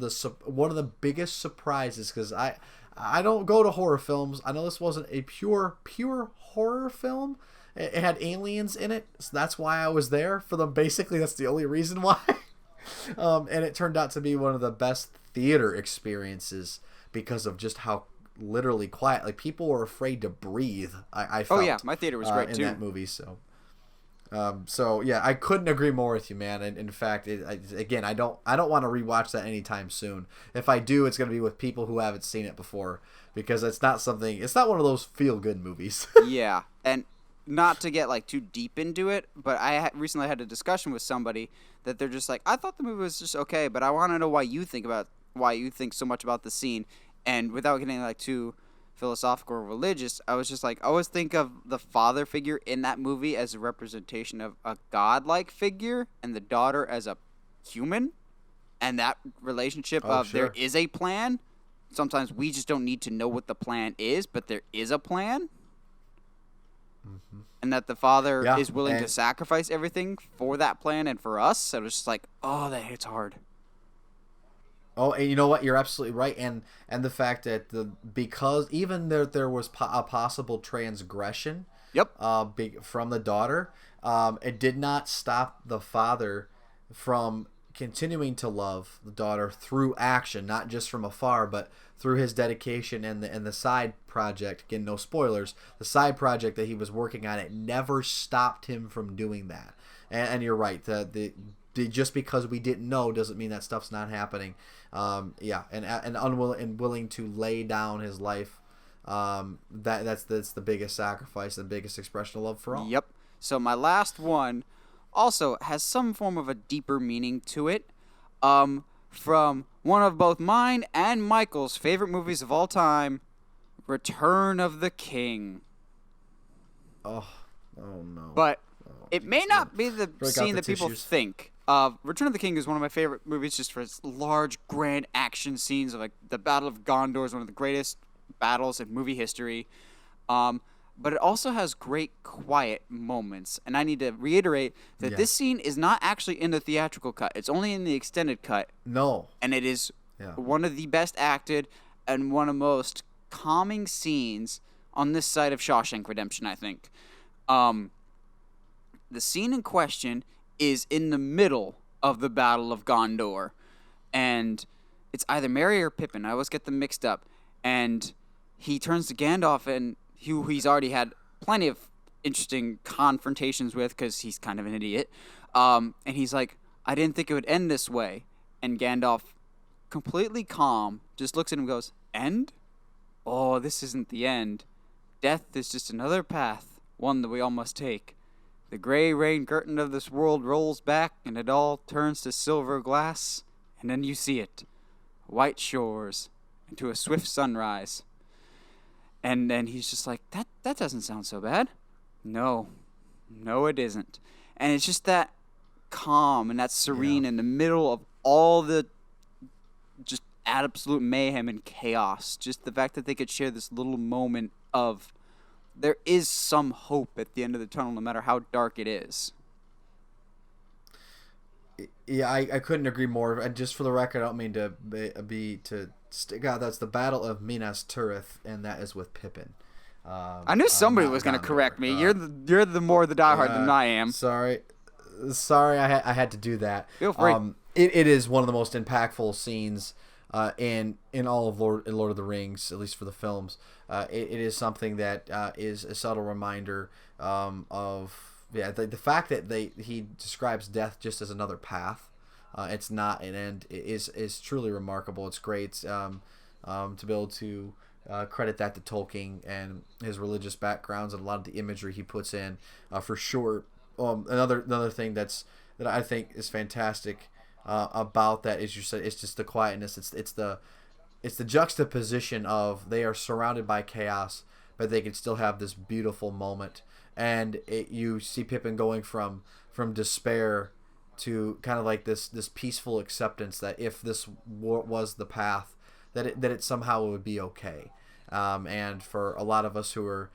Speaker 2: one of the biggest surprises, because I don't go to horror films. I know this wasn't a pure horror film. It had aliens in it, so that's why I was there for them. Basically, that's the only reason why. And it turned out to be one of the best theater experiences because of just how literally quiet. Like, people were afraid to breathe. I felt.
Speaker 1: Oh yeah, my theater was great
Speaker 2: in
Speaker 1: too.
Speaker 2: that movie. So yeah, I couldn't agree more with you, man. And in fact, I don't want to rewatch that anytime soon. If I do, it's going to be with people who haven't seen it before, because it's not one of those feel good movies.
Speaker 1: Yeah, and not to get like too deep into it, but I recently had a discussion with somebody that they're just like, I thought the movie was just okay, but I want to know why you think so much about the scene. And without getting like too philosophical or religious, I was just like, I always think of the father figure in that movie as a representation of a godlike figure, and the daughter as a human, and that relationship there is a plan. Sometimes we just don't need to know what the plan is, but there is a plan. Mm-hmm. And that the father is willing to sacrifice everything for that plan and for us. So it was just like, that hits hard.
Speaker 2: Oh, and you know what? You're absolutely right. And the fact that because even there was a possible transgression from the daughter, it did not stop the father from continuing to love the daughter through action, not just from afar, but through his dedication and the side project. Again, no spoilers. The side project that he was working on, it never stopped him from doing that. And you're right. Just because we didn't know doesn't mean that stuff's not happening. And unwilling and willing to lay down his life. That's the biggest sacrifice and biggest expression of love for all.
Speaker 1: Yep. So my last one also has some form of a deeper meaning to it. From one of both mine and Michael's favorite movies of all time, Return of the King.
Speaker 2: Oh no.
Speaker 1: But It may not be the
Speaker 2: Break out
Speaker 1: scene
Speaker 2: the
Speaker 1: that people
Speaker 2: tissues.
Speaker 1: think. Return of the King is one of my favorite movies just for its large, grand action scenes. Like the Battle of Gondor is one of the greatest battles in movie history. But it also has great quiet moments. And I need to reiterate that this scene is not actually in the theatrical cut. It's only in the extended cut.
Speaker 2: No.
Speaker 1: And it is
Speaker 2: Yeah.
Speaker 1: one of the best acted and one of the most calming scenes on this side of Shawshank Redemption, I think. The scene in question is in the middle of the Battle of Gondor. And it's either Merry or Pippin. I always get them mixed up. And he turns to Gandalf, and who he's already had plenty of interesting confrontations with because he's kind of an idiot. And he's like, I didn't think it would end this way. And Gandalf, completely calm, just looks at him and goes, End? Oh, this isn't the end. Death is just another path, one that we all must take. The gray rain curtain of this world rolls back, and it all turns to silver glass, and then you see it. White shores, into a swift sunrise. And then he's just like, that doesn't sound so bad. No, it isn't. And it's just that calm and that serene in the middle of all the just absolute mayhem and chaos. Just the fact that they could share this little moment of there is some hope at the end of the tunnel, no matter how dark it is.
Speaker 2: Yeah, I couldn't agree more. And just for the record, I don't mean to stick out. That's the Battle of Minas Tirith, and that is with Pippin.
Speaker 1: I knew somebody was going to correct me. You're the more the diehard than I am.
Speaker 2: Sorry, I had to do that.
Speaker 1: Feel free.
Speaker 2: It is one of the most impactful scenes in all of Lord of the Rings, at least for the films. It is something that is a subtle reminder of the fact that he describes death just as another path. It's not an end. It is truly remarkable. It's great to be able to credit that to Tolkien and his religious backgrounds and a lot of the imagery he puts in for sure. Another thing that I think is fantastic about that, as you said, it's just the quietness. It's the juxtaposition of they are surrounded by chaos, but they can still have this beautiful moment. And you see Pippin going from despair to kind of like this peaceful acceptance that if this was the path, that it somehow would be okay. And for a lot of us who are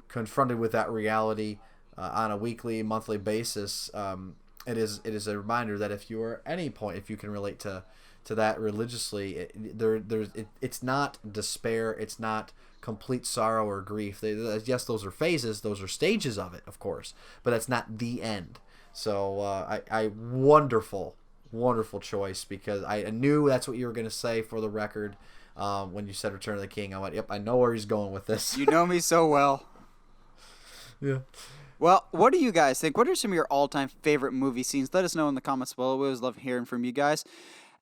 Speaker 2: confronted with that reality on a weekly, monthly basis, it is a reminder that if you are at any point, if you can relate to that religiously, it's not despair, it's not complete sorrow or grief. Yes, those are phases, those are stages of it, of course, but that's not the end. So I wonderful choice, because I knew that's what you were going to say for the record. When you said Return of the King, I went, yep, I know where he's going with this.
Speaker 1: You know me so well.
Speaker 2: Yeah.
Speaker 1: Well, what do you guys think? What are some of your all-time favorite movie scenes? Let us know in the comments below. We always love hearing from you guys.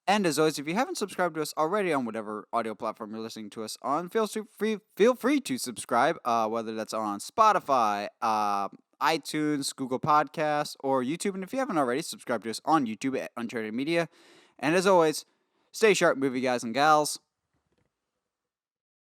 Speaker 1: And as always, if you haven't subscribed to us already on whatever audio platform you're listening to us on, feel free to subscribe, whether that's on Spotify, iTunes, Google Podcasts, or YouTube. And if you haven't already, subscribe to us on YouTube at Uncharted Media. And as always, stay sharp, movie guys and gals.